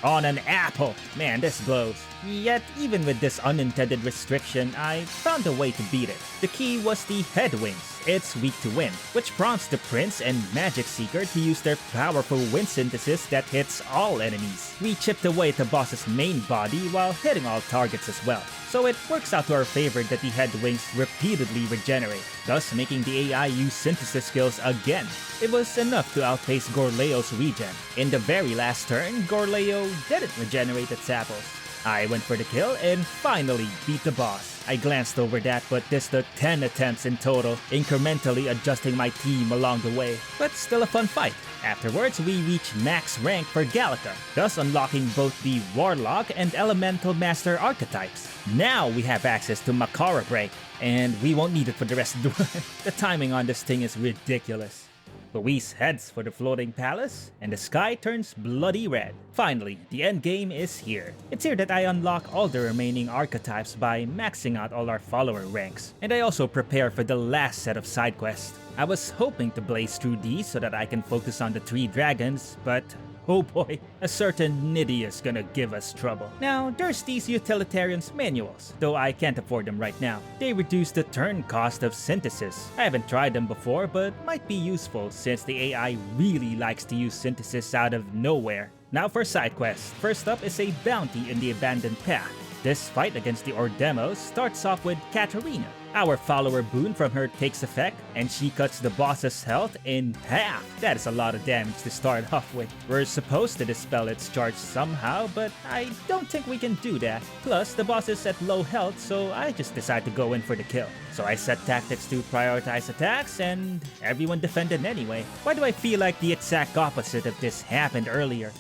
on an apple. Man, this blows. Yet, even with this unintended restriction, I found a way to beat it. The key was the headwings. It's weak to wind, which prompts the Prince and Magic Seeker to use their powerful wind synthesis that hits all enemies. We chipped away at the boss's main body while hitting all targets as well. So it works out to our favor that the headwings repeatedly regenerate, thus making the AI use synthesis skills again. It was enough to outpace Gorleo's regen. In the very last turn, Gorleo didn't regenerate its apples. I went for the kill and finally beat the boss. I glanced over that, but this took 10 attempts in total, incrementally adjusting my team along the way. But still a fun fight. Afterwards, we reach max rank for Gallica, thus unlocking both the Warlock and Elemental Master archetypes. Now we have access to Makara Break, and we won't need it for the rest of the run. The timing on this thing is ridiculous. Luis heads for the floating palace, and the sky turns bloody red. Finally, the end game is here. It's here that I unlock all the remaining archetypes by maxing out all our follower ranks, and I also prepare for the last set of side quests. I was hoping to blaze through these so that I can focus on the 3 dragons, but oh boy, a certain Niddy is gonna give us trouble. Now, there's these utilitarians manuals, though I can't afford them right now. They reduce the turn cost of synthesis. I haven't tried them before, but might be useful since the AI really likes to use synthesis out of nowhere. Now for side quests. First up is a bounty in the abandoned path. This fight against the Ordemos starts off with Katarina. Our follower boon from her takes effect, and she cuts the boss's health in half. That is a lot of damage to start off with. We're supposed to dispel its charge somehow, but I don't think we can do that. Plus, the boss is at low health, so I just decide to go in for the kill. So I set tactics to prioritize attacks, and everyone defended anyway. Why do I feel like the exact opposite of this happened earlier?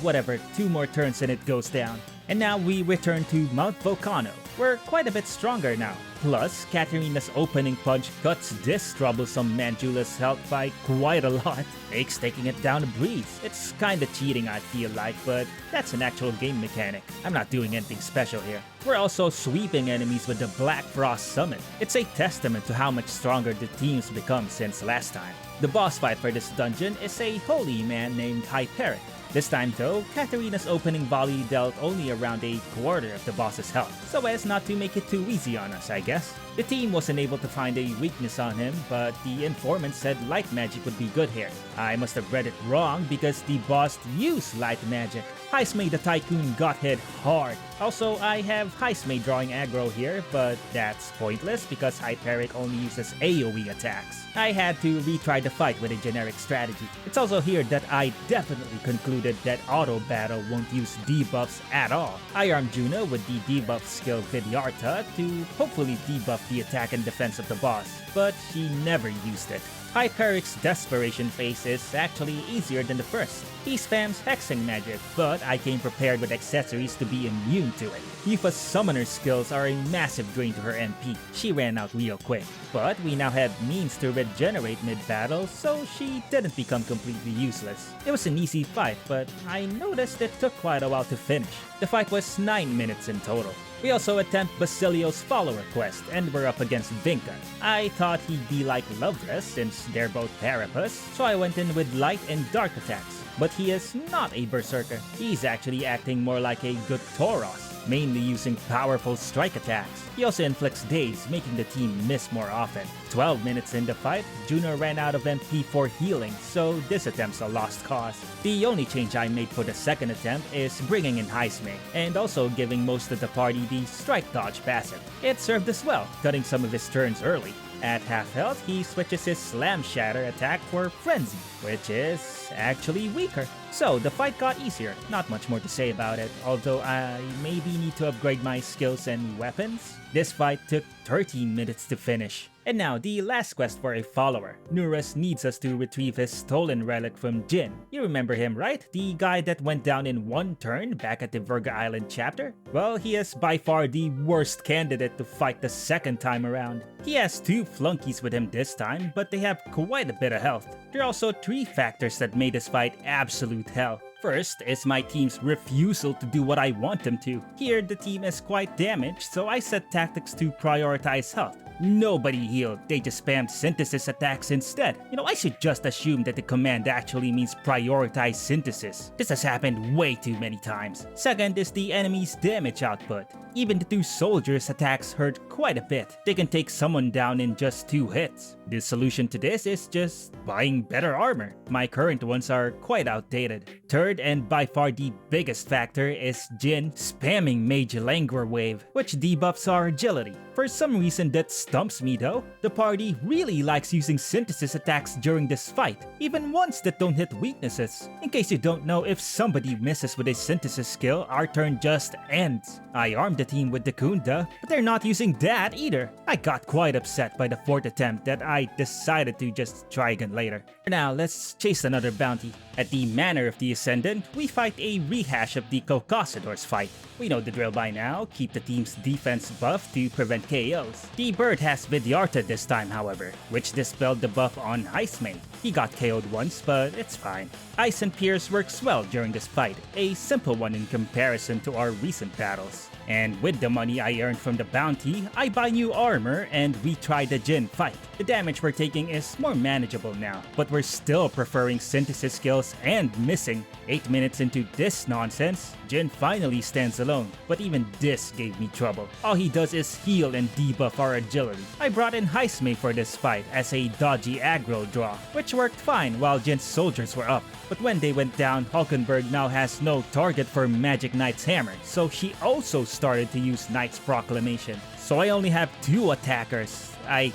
Whatever, 2 more turns and it goes down. And now we return to Mount Volcano. We're quite a bit stronger now. Plus, Katarina's opening punch cuts this troublesome Manjula's health by quite a lot, makes taking it down a breeze. It's kinda cheating I feel like, but that's an actual game mechanic. I'm not doing anything special here. We're also sweeping enemies with the Black Frost Summon. It's a testament to how much stronger the team's become since last time. The boss fight for this dungeon is a holy man named Hyperic. This time though, Katarina's opening volley dealt only around a quarter of the boss's health, so as not to make it too easy on us, I guess. The team wasn't able to find a weakness on him, but the informant said light magic would be good here. I must have read it wrong because the boss used light magic. Heismay the Tycoon got hit hard. Also, I have Heismay drawing aggro here, but that's pointless because Hyperic only uses AoE attacks. I had to retry the fight with a generic strategy. It's also here that I definitely concluded that auto battle won't use debuffs at all. I armed Juna with the debuff skill Vidyarta to hopefully debuff the attack and defense of the boss, but she never used it. Hyperic's desperation phase is actually easier than the first. He spams hexing magic, but I came prepared with accessories to be immune to it. Yufa's summoner skills are a massive drain to her MP. She ran out real quick. But we now had means to regenerate mid-battle, so she didn't become completely useless. It was an easy fight, but I noticed it took quite a while to finish. The fight was 9 minutes in total. We also attempt Basilio's follower quest, and we're up against Vinca. I thought he'd be like Lovres since they're both Therapists, so I went in with light and dark attacks. But he is not a berserker. He's actually acting more like a good Tauros, mainly using powerful strike attacks. He also inflicts daze, making the team miss more often. 12 minutes in the fight, Juno ran out of MP for healing, so this attempt's a lost cause. The only change I made for the second attempt is bringing in Heismay, and also giving most of the party the strike dodge passive. It served us well, cutting some of his turns early. At half health, he switches his Slam Shatter attack for Frenzy, which is actually weaker. So the fight got easier, not much more to say about it, although I maybe need to upgrade my skills and weapons. This fight took 13 minutes to finish. And now, the last quest for a follower. Nurus needs us to retrieve his stolen relic from Jin. You remember him, right? The guy that went down in one turn back at the Verga Island chapter? Well, he is by far the worst candidate to fight the second time around. He has 2 flunkies with him this time, but they have quite a bit of health. There are also 3 factors that made this fight absolute hell. First is my team's refusal to do what I want them to. Here, the team is quite damaged, so I set tactics to prioritize health. Nobody healed, they just spammed synthesis attacks instead. I should just assume that the command actually means prioritize synthesis. This has happened way too many times. Second is the enemy's damage output. Even the 2 soldiers' attacks hurt quite a bit. They can take someone down in just 2 hits. The solution to this is just buying better armor. My current ones are quite outdated. Third, and by far the biggest factor, is Jin spamming Mage Languor Wave, which debuffs our agility. For some reason that stumps me though, the party really likes using synthesis attacks during this fight, even ones that don't hit weaknesses. In case you don't know, if somebody misses with a synthesis skill, our turn just ends. I armed the team with the Kunda, but they're not using that either. I got quite upset by the 4th attempt that I decided to just try again later. For now, let's chase another bounty. At the Manor of the Ascendant, we fight a rehash of the Coccosador's fight. We know the drill by now, keep the team's defense buff to prevent KOs. The bird has Vidyarta this time however, which dispelled the buff on Heismay. He got KO'd once, but it's fine. Ice and Pierce works well during this fight, a simple one in comparison to our recent battles. And with the money I earned from the bounty, I buy new armor and retry the Jin fight. The damage we're taking is more manageable now, but we're still preferring synthesis skills and missing. 8 minutes into this nonsense, Jin finally stands alone, but even this gave me trouble. All he does is heal and debuff our agility. I brought in Heismay for this fight as a dodgy aggro draw, which worked fine while Jin's soldiers were up. But when they went down, Hulkenberg now has no target for Magic Knight's hammer, so she also started to use Knight's Proclamation. So I only have 2 attackers. I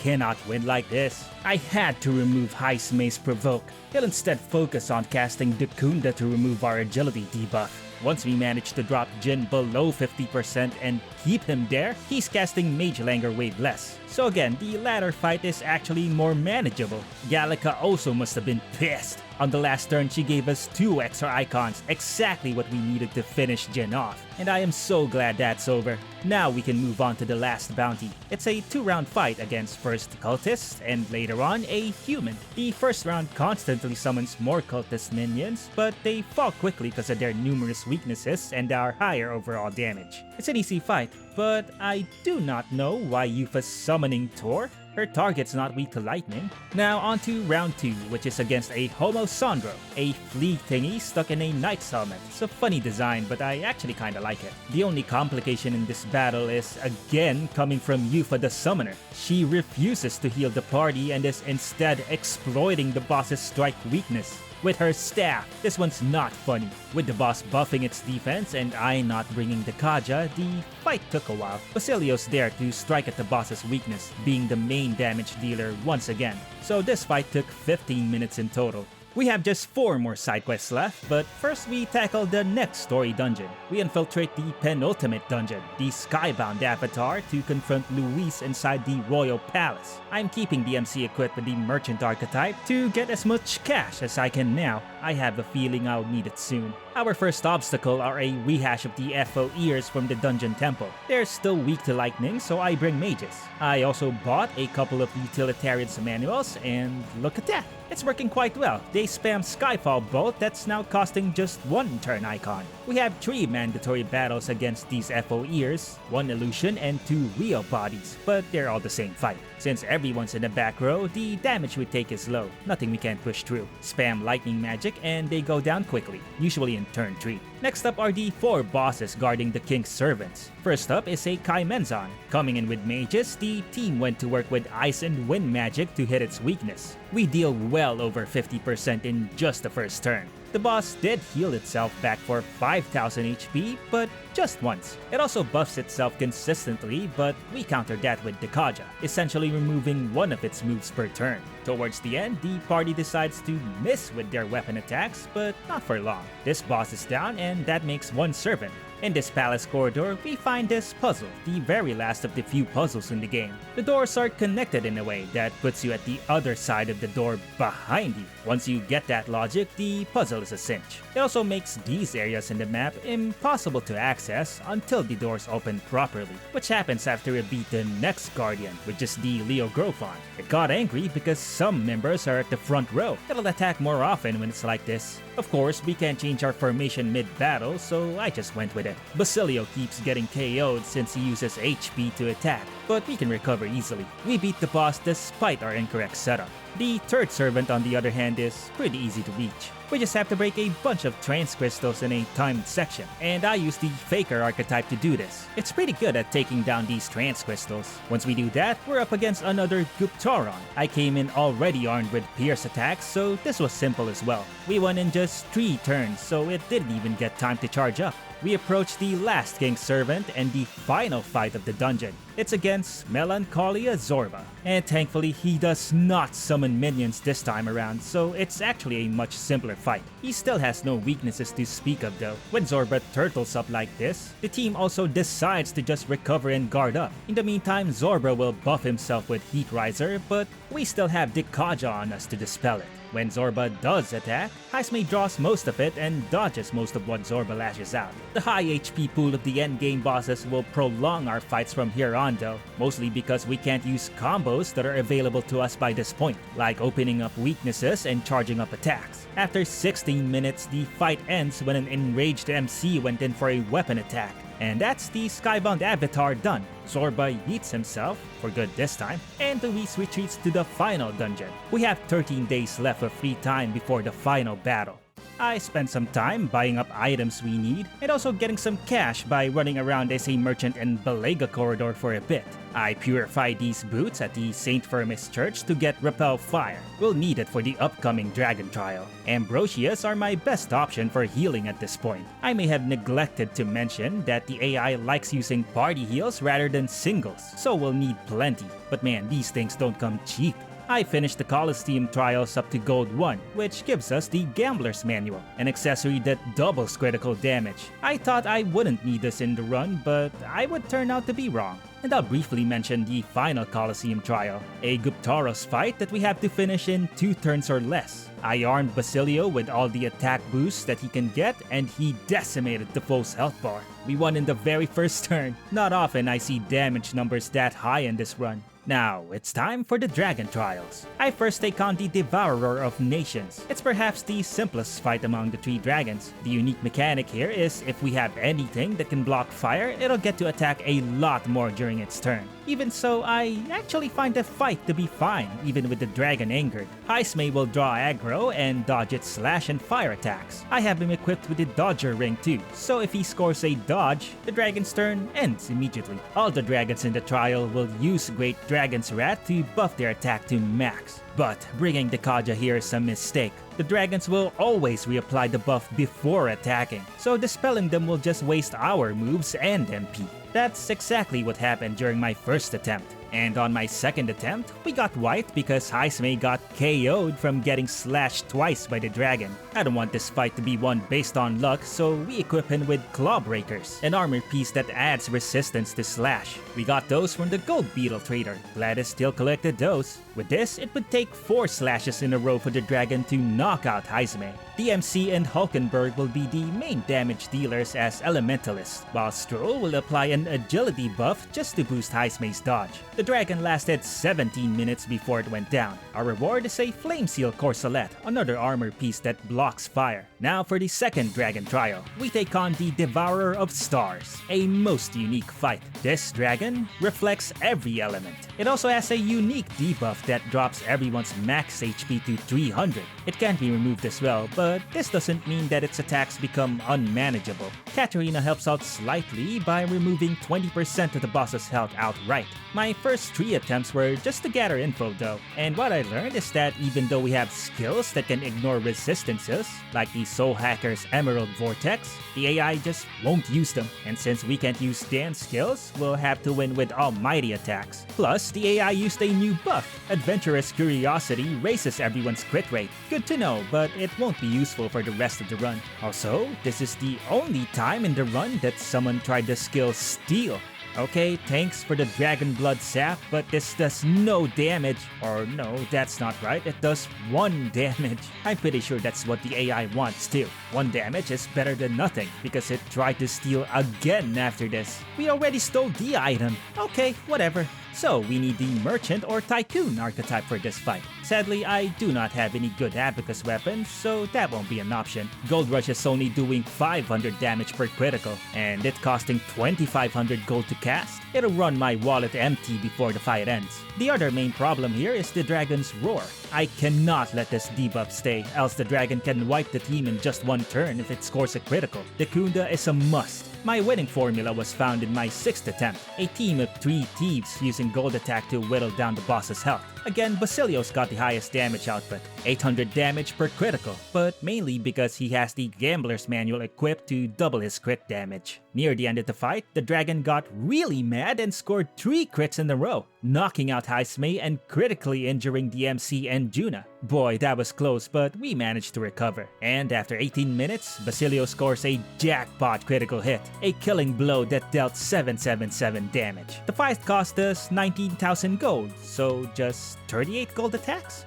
cannot win like this. I had to remove Heismay's Provoke. He'll instead focus on casting Dekunda to remove our agility debuff. Once we manage to drop Jin below 50% and keep him there, he's casting Mage Languor Wave less. So again, the latter fight is actually more manageable. Gallica also must have been pissed. On the last turn, she gave us 2 extra icons, exactly what we needed to finish Jin off. And I am so glad that's over. Now we can move on to the last bounty. It's a 2-round fight against first cultists and later on a human. The first round constantly summons more cultist minions, but they fall quickly because of their numerous weaknesses and our higher overall damage. It's an easy fight, but I do not know why Yufa's summoning Tor. Her target's not weak to lightning. Now on to round 2, which is against a Homo Sondro, a flea thingy stuck in a knight's helmet. It's a funny design, but I actually kinda like it. The only complication in this battle is again coming from Yufa the Summoner. She refuses to heal the party and is instead exploiting the boss's strike weakness with her staff. This one's not funny. With the boss buffing its defense and I not bringing the Kaja, the fight took a while. Basilio's there to strike at the boss's weakness, being the main damage dealer once again. So this fight took 15 minutes in total. We have just 4 more side quests left, but first we tackle the next story dungeon. We infiltrate the penultimate dungeon, the Skybound Avatar, to confront Luis inside the Royal Palace. I'm keeping the MC equipped with the Merchant archetype to get as much cash as I can now. I have a feeling I'll need it soon. Our first obstacle are a rehash of the FO ears from the dungeon temple. They're still weak to lightning, so I bring mages. I also bought a couple of utilitarians manuals, and look at that! It's working quite well. They spam Skyfall Bolt that's now costing just 1 turn icon. We have 3 mandatory battles against these FO ears, 1 illusion and 2 real bodies, but they're all the same fight. Since everyone's in the back row, the damage we take is low, nothing we can't push through. Spam lightning magic and they go down quickly, usually in turn 3. Next up are the 4 bosses guarding the king's servants. First up is a Kaimenzan. Coming in with mages, the team went to work with ice and wind magic to hit its weakness. We deal well over 50% in just the first turn. The boss did heal itself back for 5000 HP, but just once. It also buffs itself consistently, but we countered that with Dekaja, essentially removing one of its moves per turn. Towards the end, the party decides to miss with their weapon attacks, but not for long. This boss is down and that makes 1 servant. In this palace corridor, we find this puzzle, the very last of the few puzzles in the game. The doors are connected in a way that puts you at the other side of the door behind you. Once you get that logic, the puzzle is a cinch. It also makes these areas in the map impossible to access until the doors open properly, which happens after we beat the next guardian, which is the Leo Grofon. It got angry because some members are at the front row. It'll attack more often when it's like this. Of course, we can't change our formation mid-battle, so I just went with it. Basilio keeps getting KO'd since he uses HP to attack, but we can recover easily. We beat the boss despite our incorrect setup. The third servant on the other hand is pretty easy to reach. We just have to break a bunch of trance crystals in a timed section, and I use the Faker archetype to do this. It's pretty good at taking down these trance crystals. Once we do that, we're up against another Guptaron. I came in already armed with pierce attacks, so this was simple as well. We won in just 3 turns, so it didn't even get time to charge up. We approach the last King's Servant and the final fight of the dungeon. It's against Melancholia Zorba. And thankfully, he does not summon minions this time around, so it's actually a much simpler fight. He still has no weaknesses to speak of though. When Zorba turtles up like this, the team also decides to just recover and guard up. In the meantime, Zorba will buff himself with Heat Riser, but we still have Dekaja on us to dispel it. When Zorba does attack, Heismay draws most of it and dodges most of what Zorba lashes out. The high HP pool of the endgame bosses will prolong our fights from here on though, mostly because we can't use combos that are available to us by this point, like opening up weaknesses and charging up attacks. After 16 minutes, the fight ends when an enraged MC went in for a weapon attack. And that's the Skybound Avatar done. Zorba yeets himself, for good this time, and Luis retreats to the final dungeon. We have 13 days left of free time before the final battle. I spent some time buying up items we need, and also getting some cash by running around as a merchant in Belega corridor for a bit. I purified these boots at the St. Firmus Church to get Repel Fire. We'll need it for the upcoming Dragon Trial. Ambrosias are my best option for healing at this point. I may have neglected to mention that the AI likes using party heals rather than singles, so we'll need plenty. But man, these things don't come cheap. I finished the Coliseum trials up to Gold 1, which gives us the Gambler's Manual, an accessory that doubles critical damage. I thought I wouldn't need this in the run, but I would turn out to be wrong. And I'll briefly mention the final Coliseum trial, a Guptaros fight that we have to finish in 2 turns or less. I armed Basilio with all the attack boosts that he can get, and he decimated the foe's health bar. We won in the very first turn. Not often I see damage numbers that high in this run. Now, it's time for the Dragon Trials. I first take on the Devourer of Nations. It's perhaps the simplest fight among the 3 dragons. The unique mechanic here is if we have anything that can block fire, it'll get to attack a lot more during its turn. Even so, I actually find the fight to be fine, even with the dragon angered. Heismay will draw aggro and dodge its slash and fire attacks. I have him equipped with the Dodger Ring too, so if he scores a dodge, the dragon's turn ends immediately. All the dragons in the trial will use Great Dragon's Wrath to buff their attack to max. But bringing Dekaja here is a mistake. The dragons will always reapply the buff before attacking, so dispelling them will just waste our moves and MP. That's exactly what happened during my first attempt. And on my second attempt, we got wiped because Heismay got KO'd from getting slashed twice by the dragon. I don't want this fight to be won based on luck, so we equip him with Claw Breakers, an armor piece that adds resistance to slash. We got those from the Gold Beetle trader. Gladys still collected those. With this, it would take 4 slashes in a row for the dragon to knock out Heismay. DMC and Hulkenberg will be the main damage dealers as elementalists, while Stroll will apply an agility buff just to boost Heismay's dodge. The dragon lasted 17 minutes before it went down. Our reward is a Flame Seal Corselet, another armor piece that blocks fire. Now for the second dragon trial, we take on the Devourer of Stars, a most unique fight. This dragon reflects every element. It also has a unique debuff that drops everyone's max HP to 300. It can be removed as well, but this doesn't mean that its attacks become unmanageable. Katarina helps out slightly by removing 20% of the boss's health outright. My first 3 attempts were just to gather info though, and what I learned is that even though we have skills that can ignore resistances, like the Soul Hacker's Emerald Vortex, the AI just won't use them, and since we can't use dance skills, we'll have to win with almighty attacks. Plus, the AI used a new buff. Adventurous Curiosity raises everyone's crit rate. Good to know, but it won't be useful for the rest of the run. Also, this is the only time in the run that someone tried the skill Steal. Okay, thanks for the Dragon Blood Sap, but this does no damage. Or no, that's not right, it does 1 damage. I'm pretty sure that's what the AI wants too. 1 damage is better than nothing, because it tried to steal again after this. We already stole the item. Okay, whatever. So we need the Merchant or Tycoon archetype for this fight. Sadly, I do not have any good Abacus weapons, so that won't be an option. Gold Rush is only doing 500 damage per critical, and it costing 2500 gold to cast. It'll run my wallet empty before the fight ends. The other main problem here is the Dragon's Roar. I cannot let this debuff stay, else the dragon can wipe the team in just 1 turn if it scores a critical. The Kunda is a must. My winning formula was found in my 6th attempt, a team of 3 thieves using gold attack to whittle down the boss's health. Again, Basilio's got the highest damage output, 800 damage per critical, but mainly because he has the Gambler's Manual equipped to double his crit damage. Near the end of the fight, the dragon got really mad and scored 3 crits in a row, knocking out Heismay and critically injuring the MC and Juna. Boy, that was close, but we managed to recover. And after 18 minutes, Basilio scores a jackpot critical hit, a killing blow that dealt 777 damage. The fight cost us 19,000 gold, so just 38 gold attacks?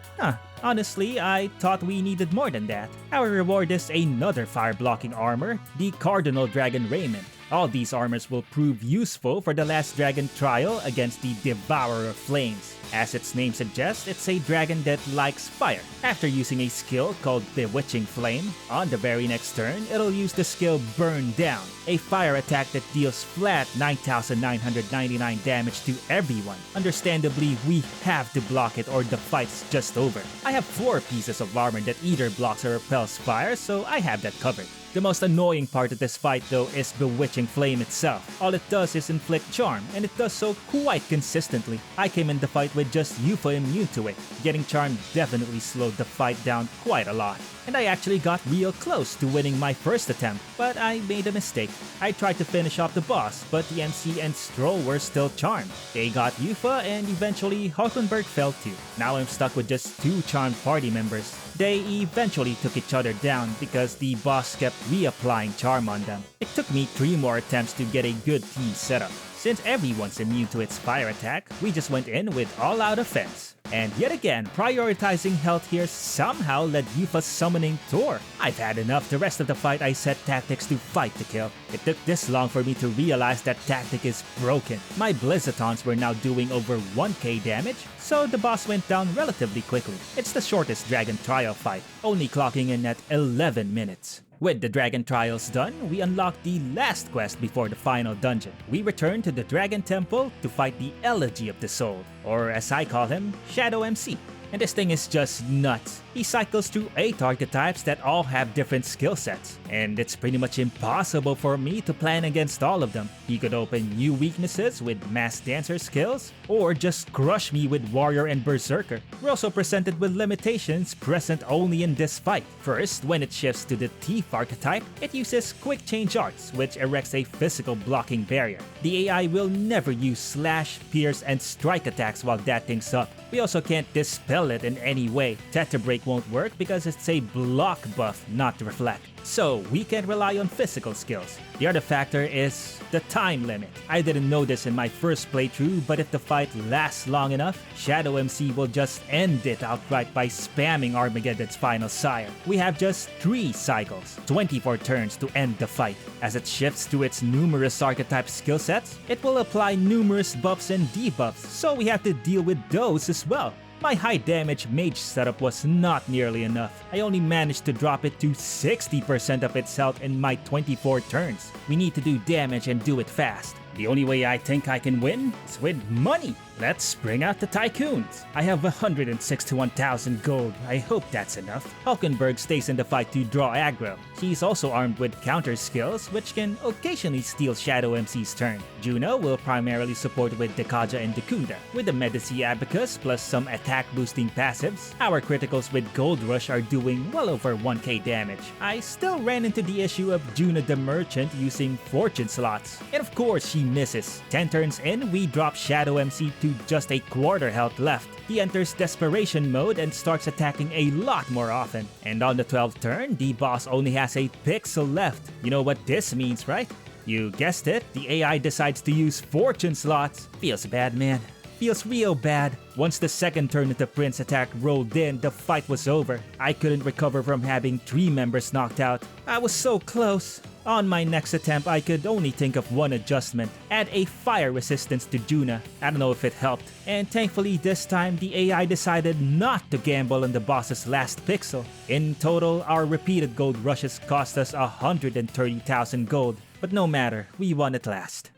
Honestly, I thought we needed more than that. Our reward is another fire-blocking armor, the Cardinal Dragon Raiment. All these armors will prove useful for the last dragon trial against the Devourer of Flames. As its name suggests, it's a dragon that likes fire. After using a skill called Bewitching Flame, on the very next turn, it'll use the skill Burn Down, a fire attack that deals flat 9,999 damage to everyone. Understandably, we have to block it or the fight's just over. I have 4 pieces of armor that either blocks or repels fire, so I have that covered. The most annoying part of this fight though is Bewitching Flame itself. All it does is inflict charm, and it does so quite consistently. I came in the fight with just Yufa immune to it. Getting charmed definitely slowed the fight down quite a lot. And I actually got real close to winning my first attempt, but I made a mistake. I tried to finish off the boss, but the MC and Stroll were still charmed. They got Yufa, and eventually Hulkenberg fell too. Now I'm stuck with just 2 charmed party members. They eventually took each other down because the boss kept reapplying charm on them. It took me 3 more attempts to get a good team setup. Since everyone's immune to its fire attack, we just went in with all-out offense. And yet again, prioritizing health here somehow led Yufa summoning Thor. I've had enough. The rest of the fight I set tactics to fight to kill. It took this long for me to realize that tactic is broken. My Blizzatons were now doing over 1k damage, so the boss went down relatively quickly. It's the shortest dragon trial fight, only clocking in at 11 minutes. With the dragon trials done, we unlocked the last quest before the final dungeon. We return to the Dragon Temple to fight the Elegy of the Soul, or as I call him, Shadow MC. And this thing is just nuts. He cycles through 8 archetypes that all have different skill sets, and it's pretty much impossible for me to plan against all of them. He could open new weaknesses with Mass Dancer skills, or just crush me with Warrior and Berserker. We're also presented with limitations present only in this fight. First, when it shifts to the Thief archetype, it uses Quick Change Arts, which erects a physical blocking barrier. The AI will never use Slash, Pierce, and Strike attacks while that thing's up. We also can't dispel it in any way. Tetrabreak Lament won't work because it's a block buff, not reflect. So we can rely on physical skills. The other factor is the time limit. I didn't know this in my first playthrough, but if the fight lasts long enough, Shadow MC will just end it outright by spamming Armageddon's final sire. We have just 3 cycles, 24 turns to end the fight. As it shifts through its numerous archetype skill sets, it will apply numerous buffs and debuffs, so we have to deal with those as well. My high damage mage setup was not nearly enough. I only managed to drop it to 60% of its health in my 24 turns. We need to do damage and do it fast. The only way I think I can win is with money. Let's bring out the tycoons. I have 161,000 gold. I hope that's enough. Hulkenberg stays in the fight to draw aggro. She's also armed with counter skills, which can occasionally steal Shadow MC's turn. Juno will primarily support with Dekaja and Dekunda. With the Medici Abacus plus some attack boosting passives, our criticals with Gold Rush are doing well over 1k damage. I still ran into the issue of Juno the Merchant using fortune slots. And of course she misses. 10 turns in, we drop Shadow MC to just a quarter health left. He enters desperation mode and starts attacking a lot more often. And on the 12th turn, the boss only has a pixel left. You know what this means, right? You guessed it, the AI decides to use fortune slots. Feels bad, man. Feels real bad. Once the second turn of the Prince attack rolled in, the fight was over. I couldn't recover from having 3 members knocked out. I was so close. On my next attempt, I could only think of one adjustment. Add a fire resistance to Juna. I don't know if it helped. And thankfully this time, the AI decided not to gamble on the boss's last pixel. In total, our repeated gold rushes cost us 130,000 gold. But no matter, we won at last.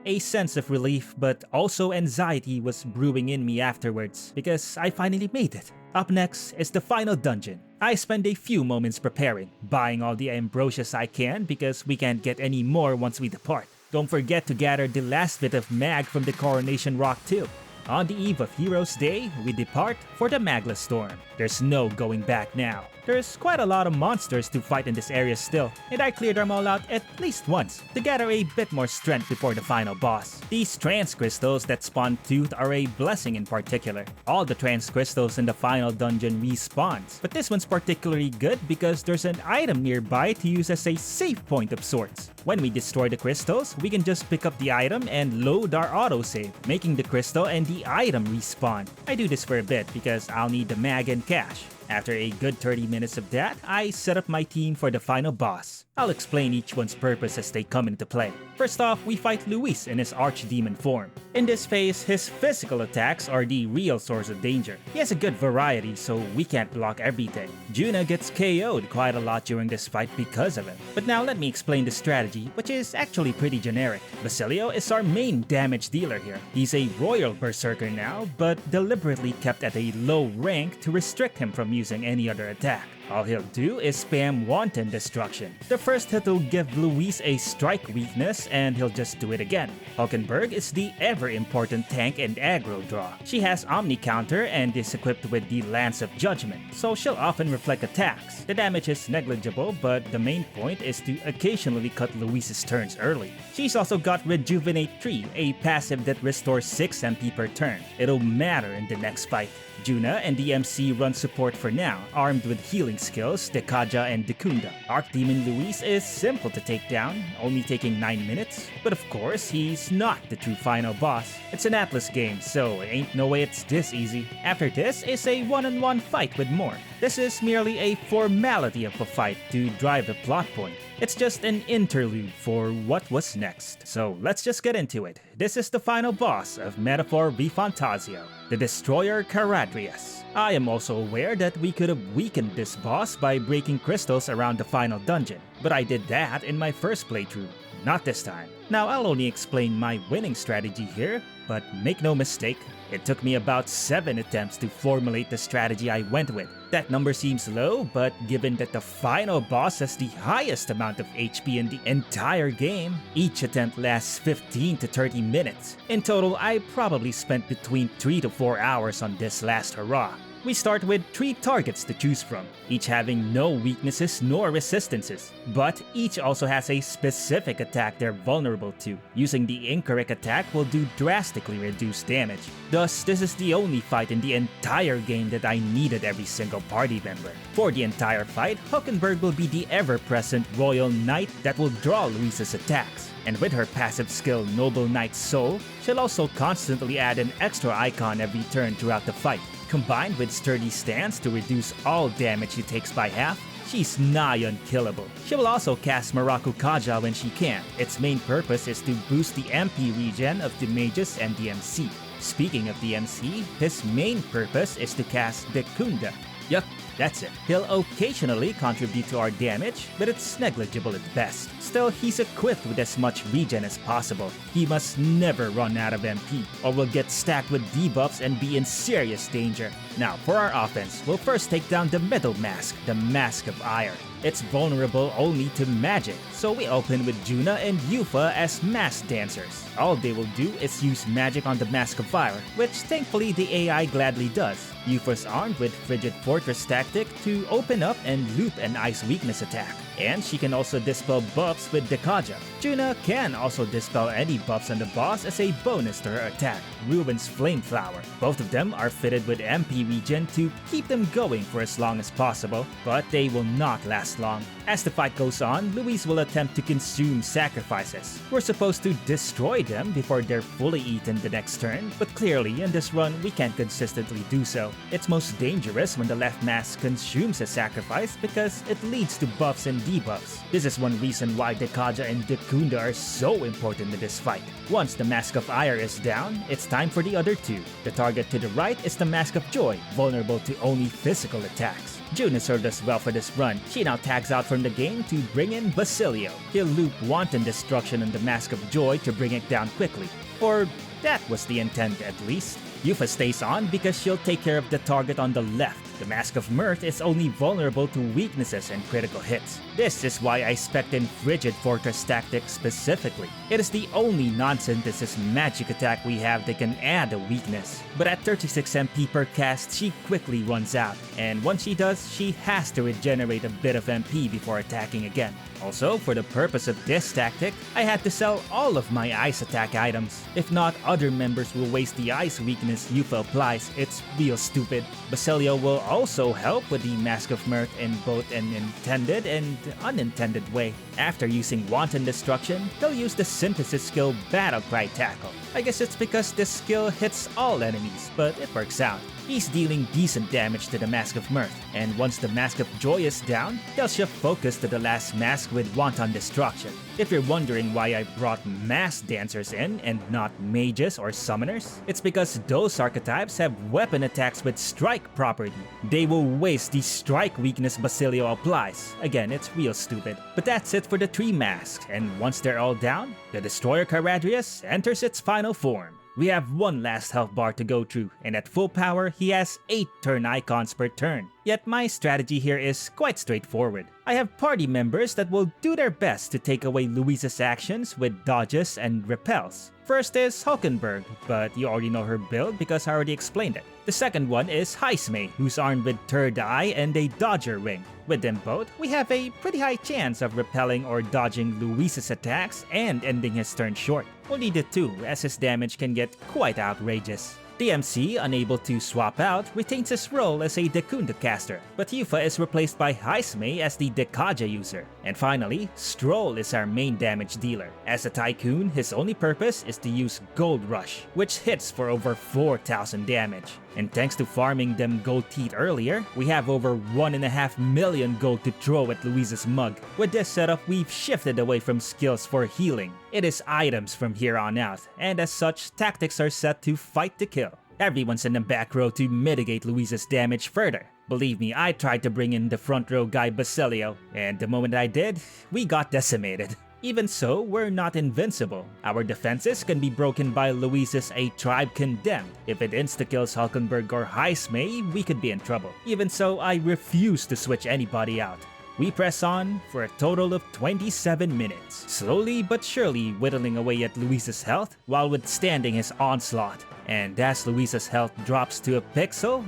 A sense of relief, but also anxiety was brewing in me afterwards, because I finally made it. Up next is the final dungeon. I spend a few moments preparing, buying all the ambrosias I can because we can't get any more once we depart. Don't forget to gather the last bit of mag from the Coronation Rock too. On the eve of Heroes Day, we depart for the Magla Storm. There's no going back now. There's quite a lot of monsters to fight in this area still, and I cleared them all out at least once to gather a bit more strength before the final boss. These trance crystals that spawn Tooth are a blessing in particular. All the trance crystals in the final dungeon respawns, but this one's particularly good because there's an item nearby to use as a save point of sorts. When we destroy the crystals, we can just pick up the item and load our autosave, making the crystal and the item respawn. I do this for a bit because I'll need the mag and cash. After a good 30 minutes of that, I set up my team for the final boss. I'll explain each one's purpose as they come into play. First off, we fight Luis in his archdemon form. In this phase, his physical attacks are the real source of danger. He has a good variety, so we can't block everything. Juna gets KO'd quite a lot during this fight because of it. But now let me explain the strategy, which is actually pretty generic. Basilio is our main damage dealer here. He's a royal berserker now, but deliberately kept at a low rank to restrict him from using any other attack. All he'll do is spam wanton destruction. The first hit will give Luis a strike weakness and he'll just do it again. Hulkenberg is the ever important tank and aggro draw. She has Omni counter and is equipped with the Lance of Judgment, so she'll often reflect attacks. The damage is negligible, but the main point is to occasionally cut Luis's turns early. She's also got Rejuvenate 3, a passive that restores 6 MP per turn. It'll matter in the next fight. Juna and the MC run support for now, armed with healing skills, Dekaja and Dekunda. Archdemon Luis is simple to take down, only taking 9 minutes. But of course, he's not the true final boss. It's an Atlas game, so ain't no way it's this easy. After this is a one-on-one fight with more. This is merely a formality of a fight to drive the plot point. It's just an interlude for what was next. So let's just get into it. This is the final boss of Metaphor ReFantazio, the Destroyer Charadrius. I am also aware that we could have weakened this boss by breaking crystals around the final dungeon, but I did that in my first playthrough. Not this time. Now I'll only explain my winning strategy here, but make no mistake, it took me about 7 attempts to formulate the strategy I went with. That number seems low, but given that the final boss has the highest amount of HP in the entire game, each attempt lasts 15 to 30 minutes. In total, I probably spent between 3 to 4 hours on this last hurrah. We start with 3 targets to choose from, each having no weaknesses nor resistances, but each also has a specific attack they're vulnerable to. Using the incorrect attack will do drastically reduced damage. Thus, this is the only fight in the entire game that I needed every single party member. For the entire fight, Hulkenberg will be the ever-present Royal Knight that will draw Louisa's attacks. And with her passive skill Noble Knight's Soul, she'll also constantly add an extra icon every turn throughout the fight. Combined with Sturdy Stance to reduce all damage she takes by half, she's nigh unkillable. She will also cast Maraku Kaja when she can. Its main purpose is to boost the MP regen of the mages and the MC. Speaking of the MC, his main purpose is to cast Dekunda. Yup, that's it. He'll occasionally contribute to our damage, but it's negligible at best. Still, he's equipped with as much regen as possible. He must never run out of MP, or will get stacked with debuffs and be in serious danger. Now, for our offense, we'll first take down the middle mask, the Mask of Ire. It's vulnerable only to magic, so we open with Juna and Yufa as mask dancers. All they will do is use magic on the Mask of Fire, which thankfully the AI gladly does. Yufa's armed with Frigid Fortress tactic to open up and loop an ice weakness attack. And she can also dispel buffs with Dekaja. Juna can also dispel any buffs on the boss as a bonus to her attack, Ruin's Flameflower. Both of them are fitted with MP regen to keep them going for as long as possible, but they will not last long. As the fight goes on, Louise will attempt to consume sacrifices. We're supposed to destroy them before they're fully eaten the next turn, but clearly in this run we can't consistently do so. It's most dangerous when the left mask consumes a sacrifice because it leads to buffs and debuffs. This is one reason why Dekaja and Dekunda are so important in this fight. Once the Mask of Ire is down, it's time for the other 2. The target to the right is the Mask of Joy, vulnerable to only physical attacks. Juna served us well for this run. She now tags out from the game to bring in Basilio. He'll loop Wanton Destruction on the Mask of Joy to bring it down quickly. Or that was the intent at least. Yufa stays on because she'll take care of the target on the left. The Mask of Mirth is only vulnerable to weaknesses and critical hits. This is why I spec'd in Frigid Fortress tactic specifically. It is the only non-synthesis magic attack we have that can add a weakness. But at 36 MP per cast, she quickly runs out. And once she does, she has to regenerate a bit of MP before attacking again. Also, for the purpose of this tactic, I had to sell all of my ice attack items. If not, other members will waste the ice weakness Yufa applies. It's real stupid. Basilio will also help with the Mask of Mirth in both an intended and unintended way. After using Wanton Destruction, he'll use the synthesis skill Battle Cry Tackle. I guess it's because this skill hits all enemies, but it works out. He's dealing decent damage to the Mask of Mirth, and once the Mask of Joy is down, they'll shift focus to the last mask with Wanton Destruction. If you're wondering why I brought mask dancers in and not mages or summoners, it's because those archetypes have weapon attacks with strike property. They will waste the strike weakness Basilio applies. Again, it's real stupid. But that's it for the 3 masks, and once they're all down, the Destroyer Charadrius enters its final form. We have one last health bar to go through, and at full power, he has 8 turn icons per turn. Yet my strategy here is quite straightforward. I have party members that will do their best to take away Louisa's actions with dodges and repels. First is Hulkenberg, but you already know her build because I already explained it. The second one is Heismay, who's armed with Third Eye and a Dodger Ring. With them both, we have a pretty high chance of repelling or dodging Louisa's attacks and ending his turn short. Only the 2, as his damage can get quite outrageous. The MC, unable to swap out, retains his role as a Dekunda caster, but Yufa is replaced by Heismay as the Dekaja user. And finally, Stroll is our main damage dealer. As a Tycoon, his only purpose is to use Gold Rush, which hits for over 4,000 damage. And thanks to farming them gold teeth earlier, we have over 1.5 million gold to throw at Louisa's mug. With this setup, we've shifted away from skills for healing. It is items from here on out, and as such, tactics are set to fight to kill. Everyone's in the back row to mitigate Louisa's damage further. Believe me, I tried to bring in the front row guy Basilio, and the moment I did, we got decimated. Even so, we're not invincible. Our defenses can be broken by Louisa's A Tribe Condemned. If it insta-kills Hulkenberg or Heismay, we could be in trouble. Even so, I refuse to switch anybody out. We press on for a total of 27 minutes, slowly but surely whittling away at Louisa's health while withstanding his onslaught. And as Louisa's health drops to a pixel,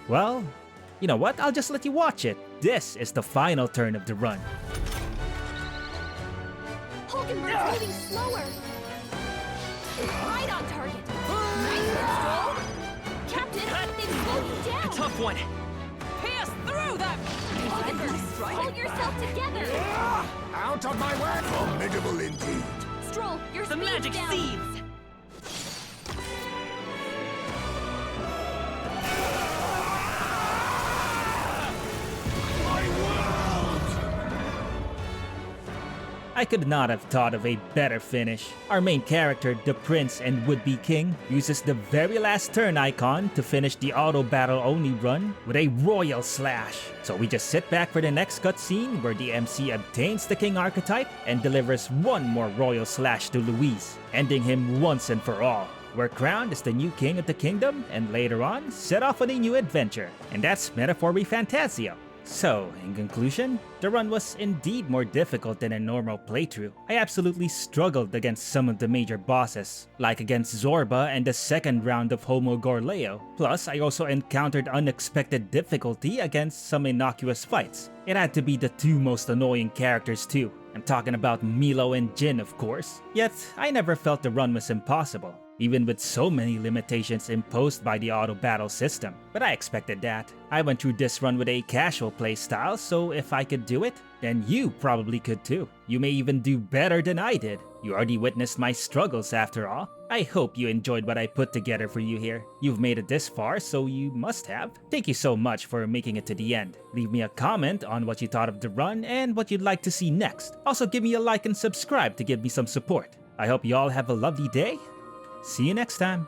Well, you know what? I'll just let you watch it. This is the final turn of the run. Hulkenberg's moving slower. Right on target. Nice one, Stroll. Captain, they've slowed you down. Tough one. Pass through them. Hulkenberg, hold yourself together. Out of my way! Formidable indeed. Stroll, your The speed's magic down. seeds. I could not have thought of a better finish. Our main character, the prince and would-be king, uses the very last turn icon to finish the auto battle only run with a royal slash. So we just sit back for the next cutscene where the MC obtains the king archetype and delivers one more royal slash to Luis, ending him once and for all. We're crowned as the new king of the kingdom and later on set off on a new adventure. And that's Metaphor ReFantazio. So, in conclusion, the run was indeed more difficult than a normal playthrough. I absolutely struggled against some of the major bosses, like against Zorba and the second round of Homo Gorleo. Plus, I also encountered unexpected difficulty against some innocuous fights. It had to be the two most annoying characters too. I'm talking about Milo and Jin, of course. Yet, I never felt the run was impossible, even with so many limitations imposed by the auto battle system. But I expected that. I went through this run with a casual playstyle, so if I could do it, then you probably could too. You may even do better than I did. You already witnessed my struggles after all. I hope you enjoyed what I put together for you here. You've made it this far, so you must have. Thank you so much for making it to the end. Leave me a comment on what you thought of the run and what you'd like to see next. Also give me a like and subscribe to give me some support. I hope you all have a lovely day. See you next time.